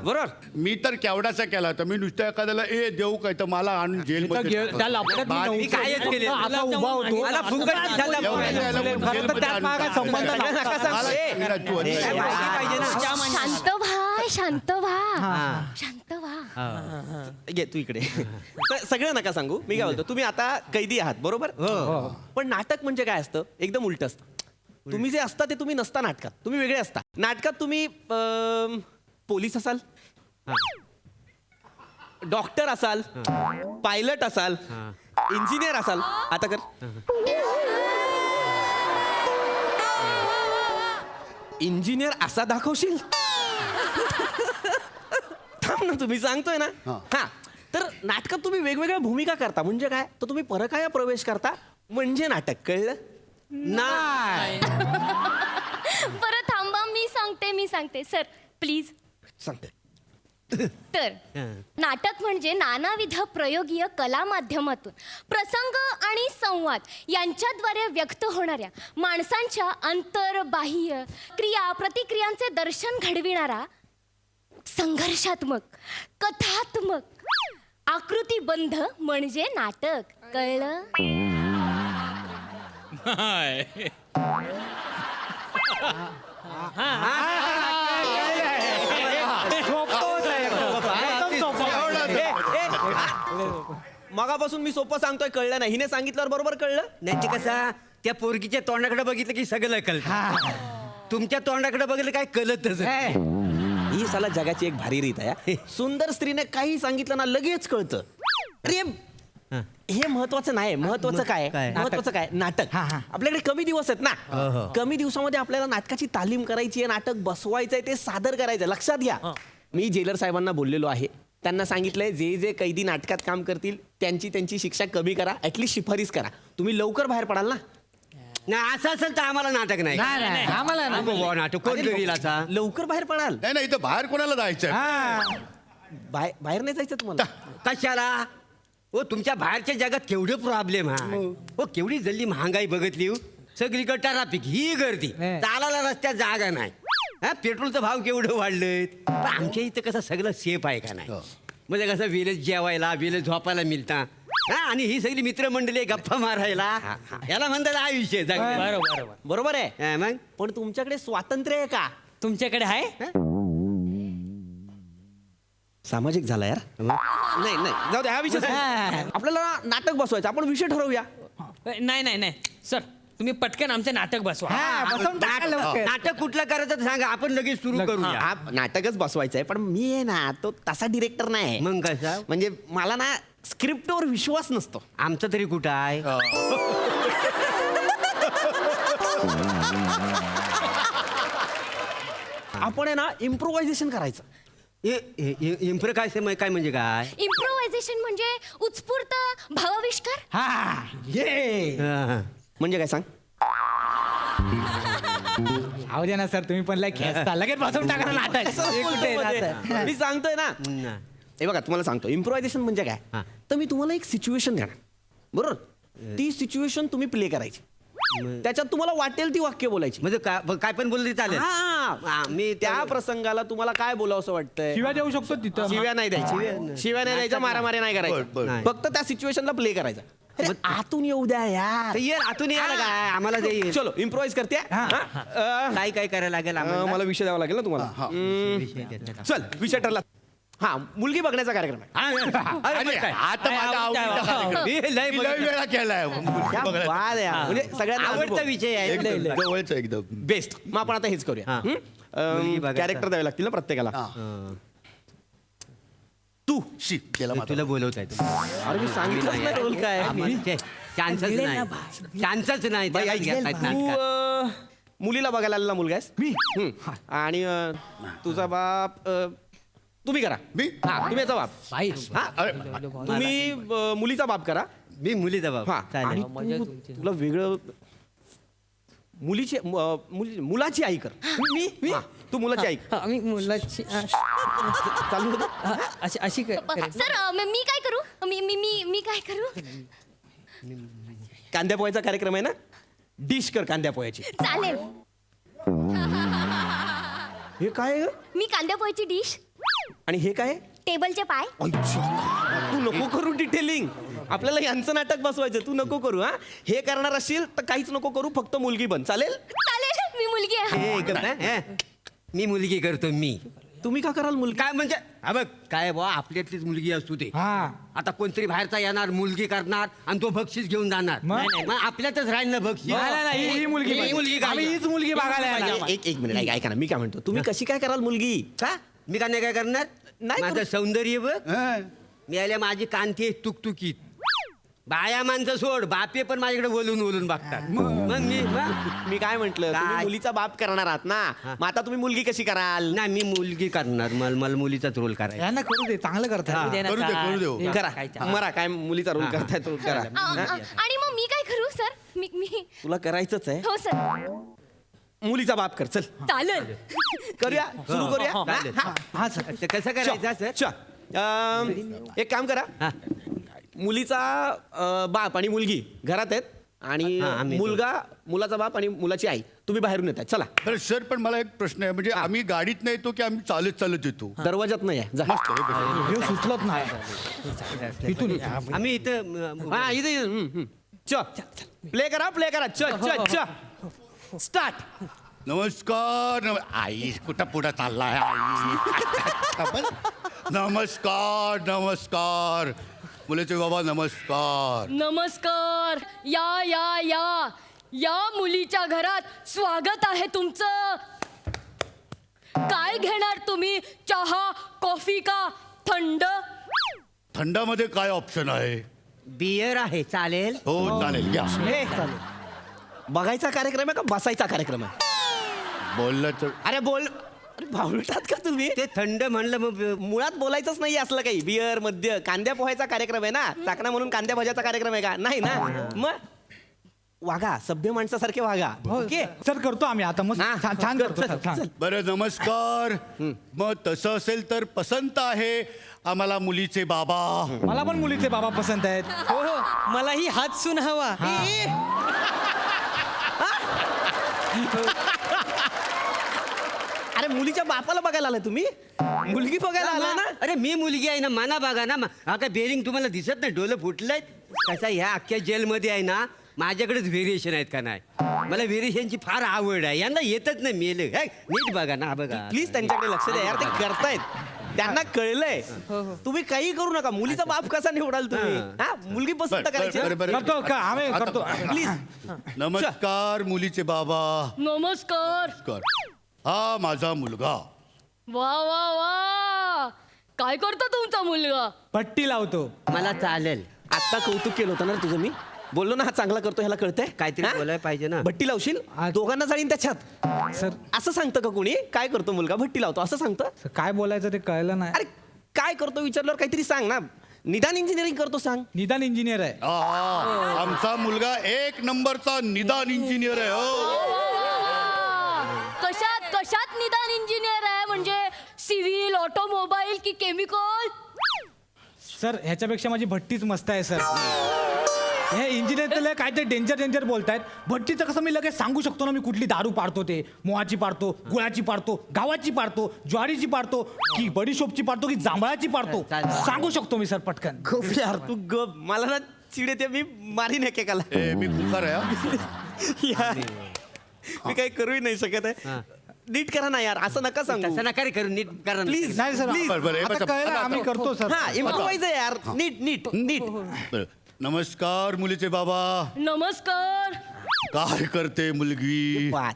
K: बरोबर?
M: मी तर केवढाचा केला होता. मी नुसतं एखाद्याला देऊ काय तर मला आणून जेलमध्ये
L: त्या लफड्यात मी नव्हतो.
K: कायच केलं.
L: आता उभा होतो.
K: मला फुकट झालं.
L: खरं तर त्यात माझा संबंध नव्हता.
H: शांत व्हा, शांत व्हा, शांत व्हा.
K: घे तू इकडे. सगळं नका सांगू. मी काय बोलतो, तुम्ही आता कैदी आहात, बरोबर? पण नाटक म्हणजे काय असतं? एकदम उलट असतं. तुम्ही जे असता ते तुम्ही नसता नाटकात. तुम्ही वेगळे असता. नाटकात तुम्ही पोलीस असाल, डॉक्टर असाल, पायलट असाल, इंजिनियर असाल. आता कर. इंजिनियर असा दाखवशील? थांब ना, तुम्ही सांगतोय ना. हा, तर नाटकात तुम्ही वेगवेगळ्या भूमिका करता म्हणजे काय? तर तुम्ही परकाया प्रवेश करता म्हणजे नाटक. कळलं? नाही.
H: बरं थांबा, मी सांगते सर प्लीज.
K: सांगते.
H: तर नाटक म्हणजे नानाविध प्रयोगीय कला माध्यमातून प्रसंग आणि संवाद यांच्याद्वारे व्यक्त होणाऱ्या माणसांच्या अंतर्बाह्य क्रिया प्रतिक्रियांचे दर्शन घडविणारा संघर्षात्मक कथात्मक आकृतीबंध म्हणजे नाटक. कळलं?
K: मगापासून मी सोपं सांगतोय, कळलं नाही? हिने सांगितल्यावर बरोबर कळलं
J: नाही ते कसा त्या पोरगीच्या तोंडाकडे बघितलं की सगळं कळतं. तुमच्या तोंडाकडे बघितलं काय कळतच.
K: ही साला जगाची एक भारी रीत आहे. सुंदर स्त्रीने काही सांगितलं ना लगेच कळतं. अरे हे महत्वाचं नाही. महत्वाचं काय? महत्वाचं काय? नाटक. आपल्याकडे कमी दिवस आहेत ना. कमी दिवसामध्ये आपल्याला नाटकाची तालीम करायची आहे, नाटक बसवायचंय, ते सादर करायचंय. लक्षात घ्या, मी जेलर साहेबांना बोललेलो आहे. त्यांना सांगितलंय जे जे कैदी नाटकात काम करतील त्यांची शिक्षा कमी करा, ऍटलीस्ट शिफारस करा. तुम्ही लवकर बाहेर पडाल ना.
J: नाही असं असेल तर आम्हाला नाटक नाही.
L: आम्हाला
J: नाटक कोण करील आता?
K: लवकर बाहेर पडाल.
M: नाही नाही, इथं बाहेर कोणाला जायचं?
K: बाहेर नाही जायचं तुम्हाला.
J: कशाला? हो तुमच्या बाहेरच्या जगात केवढे प्रॉब्लेम आहे. हो केवढी जल्ली महागाई बघितली. सगळीकडे ट्रॅफिक ही गर्दी, चालायला रस्त्यात जागा नाही. पेट्रोलचं भाव केवढं वाढलेत. पण आमच्या इथं कसं सगळं सेफ आहे का नाही? म्हणजे कसं वेळेत जेवायला वेळेत झोपायला मिळता. आणि ही सगळी मित्रमंडळी गप्पा मारायला, याला म्हणतात आयुष्य.
K: बरोबर आहे.
J: मग
K: पण तुमच्याकडे स्वातंत्र्य आहे का?
B: तुमच्याकडे आहे?
K: सामाजिक झाला यार. नाही नाही, जाऊ दे, हा विषय सोड. आपल्याला नाटक बसवायचं, आपण विषय ठरवूया.
B: नाही सर, तुम्ही पटकन आमचे नाटक बसवा.
J: नाटक कुठलं करायचं सांगा, आपण लगेच सुरू करूया.
K: हा, नाटकच बसवायचं आहे. पण मी आहे ना, तो तसा डिरेक्टर नाही.
J: मग कसा?
K: म्हणजे मला ना स्क्रिप्टवर विश्वास नसतो.
J: आमचं तरी कुठं आहे?
K: आपण आहे ना इम्प्रोव्हायझेशन करायचं.
J: इम्प्रो काय म्हणजे काय?
H: इम्प्रोव्हायझेशन म्हणजे उत्स्फूर्त भावाविष्कार.
K: म्हणजे काय सांग?
L: आहो दे ना सर, तुम्ही पण खेचता लगेच बसवून टाका ना नाटक. हे कुठे आहे नाटक?
K: मी सांगतोय ना. हे बघा, तुम्हाला सांगतो इम्प्रोव्हायझेशन म्हणजे काय. तर मी तुम्हाला एक सिच्युएशन देणार, बरोबर? ती सिच्युएशन तुम्ही प्ले करायची. त्याच्यात तुम्हाला वाटेल ती वाक्य बोलायची.
J: म्हणजे काय पण बोलले चालेल.
K: मी त्या प्रसंगाला तुम्हाला काय बोलावं असं वाटतंय.
L: शिव्या देऊ शकतो तिथं.
K: शिव्या नाही द्यायच्या, मारामारी नाही करायचं. फक्त त्या सिच्युएशनला प्ले करायचा. अरे, आतून येऊ द्या यार.
J: आतून यायला काय आम्हाला जाईल.
K: चलो इम्प्रोव्हाइज करते.
J: काय करायला लागेल आम्हाला?
K: मला विषय द्यावा लागेल ना तुम्हाला. चल, विषय ठरला. हा, मुलगी बघण्याचा कार्यक्रम आहे.
M: आता माझा आवडीचा वेळा केलाय.
K: म्हणजे सगळ्यांना
J: आवडता विषय आहे.
M: जवळच एकदम
K: बेस्ट. मग आपण आता हेच करूया. कॅरेक्टर द्यावे लागतील ना प्रत्येकाला. तू
M: केला
J: तुला बोलवत आहे.
K: अरे मी सांगितलं ना रोल काय.
J: चान्सच नाही.
K: तू मुलीला बघायला आलेला मुलगा आहेस. मी आणि तुझा बाप तुम्ही करा
M: मी?
K: हा तुम्ही याचा बाप
L: बाई
K: हा
M: अरे,
K: तुम्ही मुलीचा बाप करा.
J: मी मुलीचा बाप
K: हा आणि तुला वेगळं मुलाची आई कर. मी तू मुलाची आई कर.
B: आम्ही मुलाची
K: चालू होतं.
B: अशी
H: सर मी काय करू मी मी मी मी काय करू
K: कांद्या पोह्याचा कार्यक्रम आहे ना, डिश कर कांद्या पोह्याची.
H: चालेल.
K: हे काय आहे ग?
H: मी कांद्या पोह्याची डिश
K: आणि हे काय आहे?
H: टेबलचे पाय.
K: तू नको करू डिटेलिंग. आपल्याला यांचं नाटक बसवायचं, तू नको करू. हा हे करणार असशील तर काहीच नको करू, फक्त मुलगी बन. चालेल?
H: चालेल मी मुलगी आहे.
J: मी मुलगी करतो मी.
K: तुम्ही का कराल मुलगी?
J: काय म्हणजे हा बघ काय बा आपल्यातलीच मुलगी असू दे. आता कोणतरी बाहेरचा येणार मुलगी करणार आणि तो बक्षीस घेऊन जाणार. मग आपल्यातच राहील ना बक्षीस.
L: ही मुलगी
J: ही मुलगी काय?
L: आम्ही हीच मुलगी बघायला येणार.
K: एक मिनिट ऐका ना, मी काय म्हणतो, तुम्ही कशी काय कराल मुलगी?
J: का मी का नाही काय करणार
K: नाही
J: माझं
K: करू.
J: सौंदर्य बघ
M: हं.
J: मी आल्या माझी कांती तुकतुकीत. बाया माणसं सोड बापे पण माझ्याकडे बोलून बोलून बघतात. मग
K: मी काय म्हंटल, तुम्ही
J: काय?
K: मुलीचा बाप करणार आहात ना, मग आता तुम्ही मुलगी कशी कराल?
J: नाही मी मुलगी करणार मला मुलीचाच रोल करायचा.
L: यांना करू दे, चांगलं करतात.
M: करू देऊ.
K: करा मरा काय मुलीचा रोल करताय तो करा.
H: आणि मग मी काय करू सर मी मी
K: तुला करायचंच आहे.
H: हो सर
K: मुलीचा बाप कर. चल
H: चालेल.
K: करूया, सुरू करूया.
J: चालेल.
K: हा?
L: हा सर.
J: ते कसं करायचं सर?
K: चल. एक काम करा, मुलीचा बाप आणि मुलगी घरात आहेत आणि
J: हा, आम्ही
K: मुलाचा बाप आणि मुलाची आई तुम्ही बाहेरून येत आहेत. चला
M: बरं सर, पण मला एक प्रश्न आहे, म्हणजे आम्ही गाडीत नाही येतो की आम्ही चालत चालत येतो?
K: दरवाजात नाही आहे. जा.
M: मस्त आहे, बरं.
L: हे सुचलत नाही.
J: इथून आम्ही इथं
K: हा इथे प्ले करा. च स्टार्ट.
M: नमस्कार. आई कुठं पुढं चाललाय आई? नमस्कार मुलीचे बाबा नमस्कार.
H: नमस्कार. या मुलीच्या घरात स्वागत आहे तुमचं. काय घेणार तुम्ही, चहा कॉफी का थंड?
M: थंडामध्ये काय ऑप्शन आहे?
J: बियर आहे चालेल.
M: हो चालेल घ्या.
K: बघायचा कार्यक्रम आहे का बसायचा कार्यक्रम आहे?
M: बोललं तर
K: अरे भावलटात का तुम्ही?
J: ते थंड म्हणलं मग
K: मुळात बोलायचंच नाही असलं काही. बियर मद्य कांद्या पोहायचा कार्यक्रम आहे ना, चाकणा म्हणून कांद्या भाज्याचा कार्यक्रम आहे का? नाही ना. मग वागा, सभ्य माणसासारखे वागा. ओके
L: सर करतो आम्ही आता मस्त छान करतो सर, छान.
M: बरं नमस्कार. मग तसं असेल तर पसंत आहे आम्हाला मुलीचे बाबा.
L: मला पण मुलीचे बाबा पसंत आहेत.
B: हो मलाही हात सून हवा.
K: अरे मुलीच्या बापाला बघायला आला तुम्ही? मुलगी बघायला आला ना?
J: अरे मी मुलगी आहे ना, मना बघा ना. हा काय बेरिंग तुम्हाला दिसत नाही? डोलं फुटलंय कसा? ह्या अख्ख्या जेलमध्ये आहे ना, माझ्याकडेच व्हेरिएशन आहेत का नाही? मला व्हेरिएशनची फार आवड आहे. यांना येतच नाही मेले. नीट बघा ना. बघा
K: प्लीज त्यांच्याकडे लक्ष द्या यार, ते करतायत. त्यांना कळलंय. तुम्ही काही करू नका. मुलीचा बाप कसा निवडाल तुम्ही? हा मुलगी पसंत करायची.
L: करतो का आम्ही करतो.
K: प्लीज.
M: नमस्कार मुलीचे बाबा.
H: नमस्कार.
M: हा माझा मुलगा.
H: वा काय करतो तुमचा मुलगा?
L: पट्टी लावतो.
J: मला चालेल.
K: आता कौतुक केलं होतं ना तुझं मी? बोललो ना हा चांगला करतो, ह्याला कळतंय
J: काहीतरी बोलायला पाहिजे ना.
K: भट्टी लावशील, दोघांना जाईन त्याच्यात.
L: सर
K: असं सांगतं का कोणी? काय करतो मुलगा? भट्टी लावतो असं सांगतं?
L: काय बोलायचं ते कळलं नाही.
K: अरे काय करतो विचारल्यावर काहीतरी सांग ना. निदान इंजिनिअरिंग करतो सांग.
L: निदान इंजिनियर आहे.
M: आमचा मुलगा एक नंबरचा निदान इंजिनियर आहे. हो
H: कशात निदान इंजिनियर आहे? म्हणजे सिव्हिल, ऑटोमोबाईल की केमिकल?
L: सर ह्याच्यापेक्षा माझी भट्टीच मस्त आहे सर. हे इंजिनियर काय ते डेंजर बोलतायत. भट्टीचं कसं मी लगेच सांगू शकतो ना, मी कुठली दारू पाडतो, ते मोहाची पाडतो, गुळाची पाडतो, गावाची पाडतो, ज्वारीची पाडतो की बडीशोपची पाडतो की जांभळाची पाडतो, सांगू शकतो मी सर पटकन.
K: गप यार तू गप. मला ना चिड येते, मी मारीन एकेकाला.
M: मी खुकार आहे.
K: यार मी काही करूही नाही शकत आहे. नीट करा ना यार, असं नका सांगू.
J: तसं नका रे करू. नीट करा ना.
K: प्लीज
L: नाही सर,
M: बरं,
L: आता कळलं, आम्ही करतो सर.
K: हा इम्प्रोवाइज आहे यार. नीट
M: बरं. नमस्कार मुलीचे बाबा.
H: नमस्कार.
M: काय करते मुलगी?
K: बात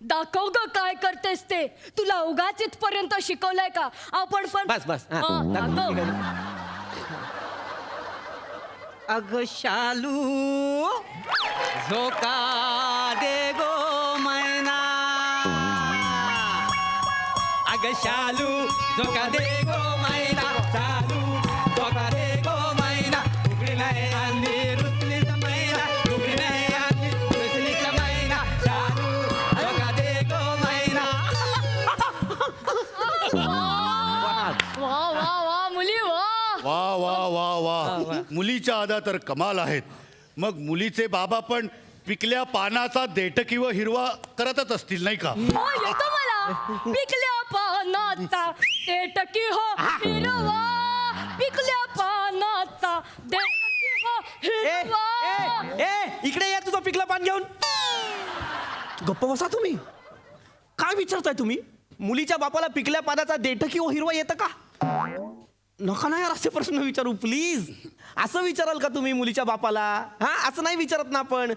H: दाखव ग काय करतेस ते. तुला उगाच इथपर्यंत शिकवलंय का? आपण पण
K: बस हा.
H: दाखव.
J: अग शालू झोका दे गो मैना. अग शालू झोका दे गो
K: चालू बघा रे गो मैना उघडी नाही आणली रुसलीच मैना उघडी नाही आणली रुसलीच मैना चालू बघा रे गो मैना
H: वा वा वा मुली वा
M: वा वा वा वा मुलीच्या अदा तर कमाल आहेत. मग मुलीचे बाबा पण पिकल्या पानाचा देठ किंवा हिरवा करतच असतील नाही का?
H: हो येतो मला पिकल्या पानाचा देठकी हो हिरवा पिकल्या पानाचा देठकी हो हिरवा
K: ए इकडे या तुझं पिकलं पान घेऊन. गप्प बसा तुम्ही. काय विचारताय तुम्ही? मुलीच्या बापाला पिकल्या पानाचा देठ किंवा हिरवा येतं का? नका ना यार असे प्रश्न विचारू प्लीज. असं विचाराल का तुम्ही मुलीच्या बापाला? हा असं नाही विचारत ना आपण.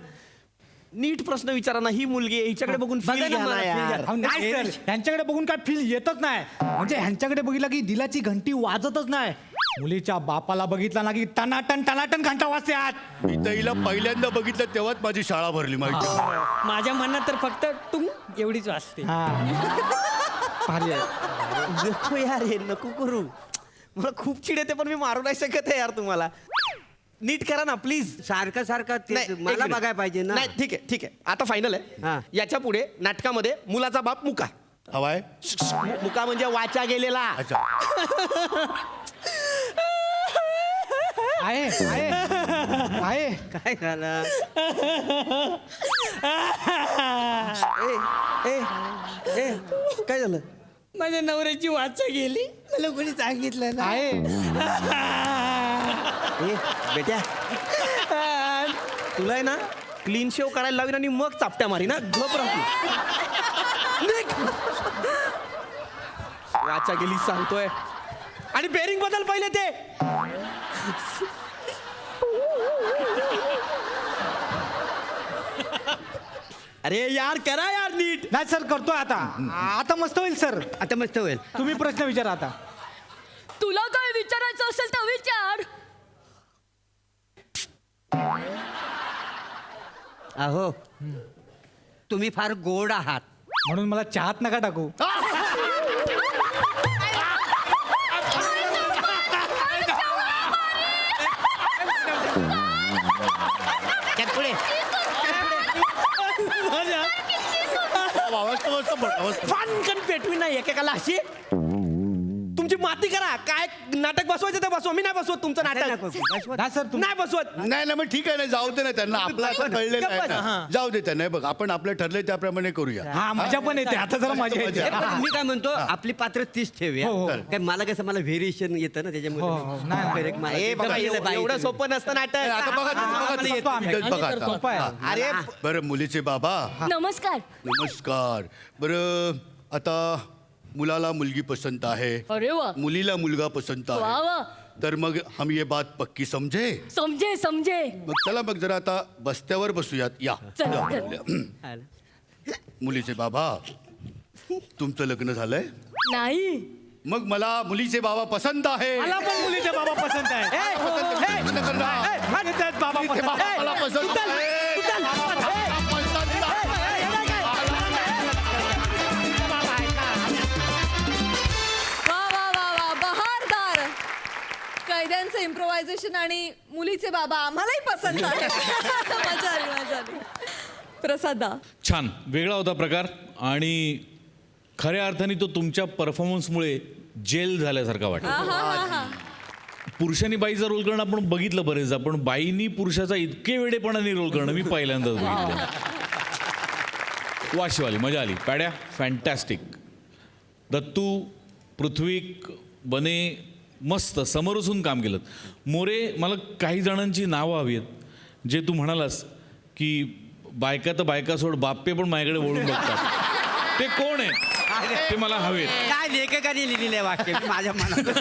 K: नीट प्रश्न विचारा ना. ही मुलगी आहे, हिच्याकडे बघून feel घ्या ना यार.
L: अहो, नाही सर, ह्यांच्याकडे बघून काय फील येतच नाही. म्हणजे ह्यांच्याकडे बघितलं की दिलाची घंटी वाजतच नाही. मुलीच्या बापाला बघितला ना की टनाटन टनाटन घंटा वाजते आत.
M: मी तर हिला पहिल्यांदा बघितलं तेव्हाच माझी शाळा भरली माहिती आहे.
B: माझ्या मनात तर फक्त टुंग एवढीच वाजते.
L: भारी आहे.
K: नको यार हे नको करू. मला खूप चिड येते पण मी मारू नाही शकत आहे यार तुम्हाला. नीट करा ना प्लीज.
J: सारखं
K: नाही, एक मिनिट.
J: पाहिजे ना.
K: नाही ठीक आहे ठीक आहे आता फायनल आहे. याच्या पुढे नाटकामध्ये मुलाचा बाप मुका.
M: हवाय
K: मुका म्हणजे वाचा गेलेला.
M: अच्छा
L: आहे आहे आहे.
J: काय झालं?
K: काय झालं?
B: माझ्या नवऱ्याची वाचा गेली मला कोणी सांगितलं ना.
L: आहे
K: बेट्या तुला आहे ना क्लीन शेव करायला लावीन आणि मग चापट्या मारी ना. गप राहू. वाचा गेली सांगतोय. आणि बेरिंग बदल पहिले ते. अरे यार करा यार नीट.
L: नाही सर करतोय आता. आता मस्त होईल सर.
J: आता मस्त होईल.
L: तुम्ही प्रश्न विचारा आता.
H: तुला काय विचारायचं असेल तर विचार.
J: अहो तुम्ही फार गोड आहात.
L: म्हणून मला चहात नका टाकू.
J: पुढे
K: फानकन पेटवी नाही एकेकाला अशी. तुमची माती करा. काय नाटक बसवायचं ते बसवा. मी नाही बसवत तुमचं नाटक.
L: नाही सर तुम्ही
K: नाही बसवत.
M: नाही ना मग ठीक आहे ना जाऊ दे ना त्यांना आपलं असं कळलेलं आहे ना. जाऊ दे त्यांना. बघ आपण आपलं ठरलंय त्याप्रमाणे करूया.
L: हा मजा पण येते आता जरा मजा येते.
J: मी काय म्हणतो आपली पात्र 30 ठेवूया.
L: हो, हो.
J: काय मला कसं मला व्हेरिएशन येतं ना
L: हो, हो.
J: त्याच्यामुळे.
L: नाही, नाही.
J: एक मा-
K: ए
J: एकदम
K: बाबा
J: केलं बाई
K: एवढं
J: तुम्ही.
K: सोपं नसतं नाटक.
M: आता बघा तुम्ही, बघा तुम्ही. इथेच बघा आता.
L: सोपं आहे.
K: अरे
M: बरं मुलीचे बाबा
H: नमस्कार.
M: नमस्कार. बरं आता मुलाला मुलगी पसंत आहे,
H: अरे वा
M: मुलीला मुलगा पसंत
H: वा
M: आहे.
H: वा
M: तर मग हम ये बात पक्की समजे.
H: समजे समजे.
M: मग चला मग जरा आता बस्त्यावर बसूयात. या
H: चल,
M: या.
H: चल.
M: मुलीचे बाबा तुमचं लग्न झालंय.
H: नाही
M: मग मला मुलीचे बाबा पसंत आहे.
L: मला पण मुलीचे बाबा पसंत आहे.
M: लग्न करणार.
L: मुलीचे बाबा
M: मुलीचे
L: पसंत
M: बाबा
L: आहे.
M: मला पसंत आहे. पसंत आहे.
A: वा वा वा वा बहारदार. कैद्यांचं इम्प्रोव्हायझेशन आणि मुलीचे बाबा आम्हालाही पसंत आहे. मजा आली मजा आली. प्रसादा
G: छान वेगळा होता प्रकार आणि खऱ्या अर्थाने तो तुमच्या परफॉर्मन्समुळे जेल झाल्यासारखा वाटला. पुरुषांनी बाईचा रोल करणं आपण बघितलं बरेचदा, पण बाईनी पुरुषाचा इतके वेडेपणाने रोल करणं मी पहिल्यांदाच बघितलं. वाशिवाली मजा आली. पॅड्या फॅन्टॅस्टिक. दत्तू पृथ्वीक बने मस्त समोरसून काम केलं. मोरे मला काही जणांची नावं हवी आहेत जे तू म्हणालास की बायका तर बायका सोड बाप्पे पण माझ्याकडे वळून बघतात. ते कोण आहे ते मला हवेत.
J: काय लेखकाने लिहिलेलं आहे वाक्य मी माझ्या मनात.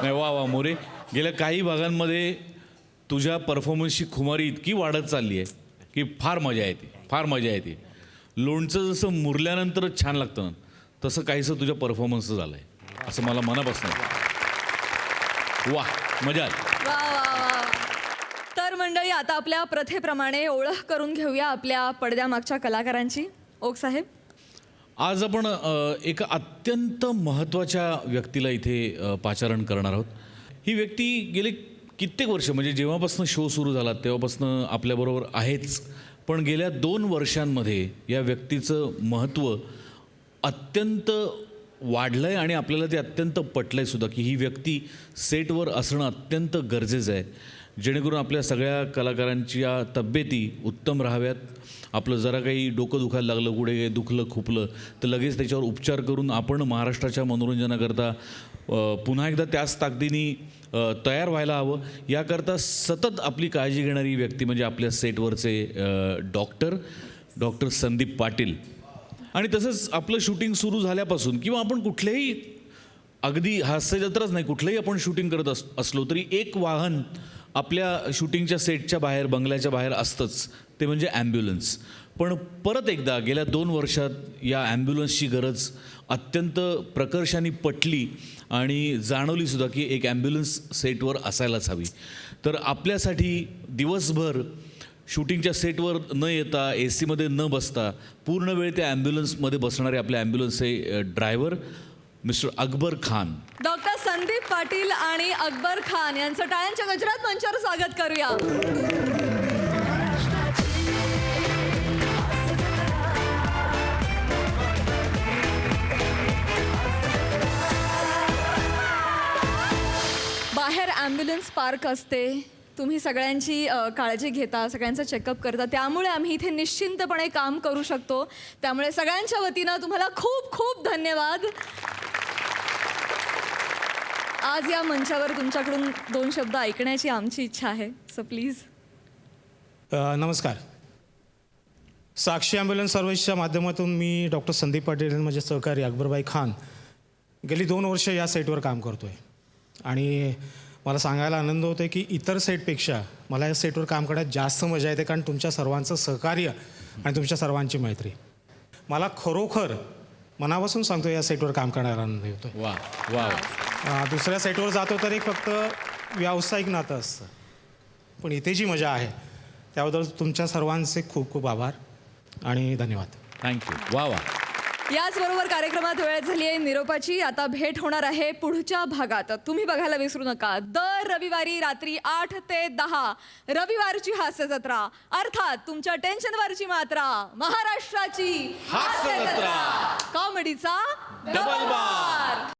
G: नाही वा वा मोरे, गेल्या काही भागांमध्ये तुझ्या परफॉर्मन्सची खुमारी इतकी वाढत चालली आहे की फार मजा येते, फार मजा येते. लोणचं जसं मुरल्यानंतरच छान लागतं ना, तसं काहीसं तुझ्या परफॉर्मन्सचं झालं आहे असं मला मनापासून वाटतं. वा मजा आली.
A: वा वा वा. तर मंडळी आता आपल्या प्रथेप्रमाणे ओळख करून घेऊया आपल्या पडद्यामागच्या कलाकारांची. ओक साहेब
G: आज आपण एका अत्यंत महत्त्वाच्या व्यक्तीला इथे पाचारण करणार आहोत. ही व्यक्ती गेले कित्येक वर्ष म्हणजे जेव्हापासून शो सुरू झाला तेव्हापासून आपल्याबरोबर आहेच, पण गेल्या 2 वर्षांमध्ये या व्यक्तीचं महत्त्व अत्यंत वाढलं आहे आणि आपल्याला ते अत्यंत पटलं आहे सुद्धा की ही व्यक्ती सेटवर असणं अत्यंत गरजेचं आहे, जेणेकरून आपल्या सगळ्या कलाकारांच्या तब्येती उत्तम राहाव्यात. आपलं जरा काही डोकं दुखायला लागलं, कुठे काही दुखलं खुपलं तर लगेच त्याच्यावर उपचार करून आपण महाराष्ट्राच्या मनोरंजनाकरता पुन्हा एकदा त्याच ताकदीने तयार व्हायला हवं. याकरता सतत आपली काळजी घेणारी व्यक्ती म्हणजे आपल्या सेटवरचे डॉक्टर संदीप पाटील. आणि तसंच आपलं शूटिंग सुरू झाल्यापासून किंवा आपण कुठल्याही अगदी हास्यजत्रच नाही कुठलंही आपण शूटिंग करत असलो तरी एक वाहन आपल्या शूटिंगच्या सेटच्या बाहेर बंगल्याच्या बाहेर असतंच, ते म्हणजे ॲम्ब्युलन्स. पण परत एकदा गेल्या 2 वर्षात या ॲम्ब्युलन्सची गरज अत्यंत प्रकर्षाने पटली आणि जाणवलीसुद्धा की एक ॲम्ब्युलन्स सेटवर असायलाच हवी. तर आपल्यासाठी दिवसभर शूटिंगच्या सेटवर न येता AC मध्ये न बसता पूर्ण वेळ त्या ॲम्ब्युलन्समध्ये बसणारे आपल्या ॲम्ब्युलन्सचे driver mister Akbar Khan.
A: Doctor Sandeep Patil आणि अकबर खान यांचं टाळ्यांच्या गजरात मंचावर स्वागत करूया. बाहेर ॲम्ब्युलन्स पार्क असते, तुम्ही सगळ्यांची काळजी घेता, सगळ्यांचं चेकअप करता, त्यामुळे आम्ही इथे निश्चिंतपणे काम करू शकतो. त्यामुळे सगळ्यांच्या वतीनं तुम्हाला खूप खूप धन्यवाद. आज या मंचावर तुमच्याकडून 2 शब्द ऐकण्याची आमची इच्छा आहे, सो प्लीज.
L: नमस्कार. साक्षी ॲम्ब्युलन्स सर्व्हिसच्या माध्यमातून मी डॉक्टर संदीप पाटील माझे सहकारी अकबरबाई खान गेली 2 वर्ष या सेटवर काम करतो आहे. आणि मला सांगायला आनंद होतो आहे की इतर सेटपेक्षा मला या सेटवर काम करण्यात जास्त मजा येते, कारण तुमच्या सर्वांचं सहकार्य आणि तुमच्या सर्वांची मैत्री. मला खरोखर मनापासून सांगतो या सेटवर काम करण्याला आनंद होतो.
G: वा वा.
L: दुसऱ्या सेटवर जातो तर एक फक्त व्यावसायिक नातं असतं, पण इथे जी मजा आहे त्याबद्दल तुमच्या सर्वांचे खूप खूप आभार आणि धन्यवाद.
G: थँक्यू. वा वा.
A: याचबरोबर कार्यक्रमात वेळ झाली आहे निरोपाची. आता भेट होणार आहे पुढच्या भागात. तुम्ही बघायला विसरू नका दर रविवारी रात्री 8 ते 10 रविवारची हास्य जत्रा, अर्थात तुमच्या टेन्शनवरची मात्रा, महाराष्ट्राची हास्य जत्रा, कॉमेडीचा डबल बार.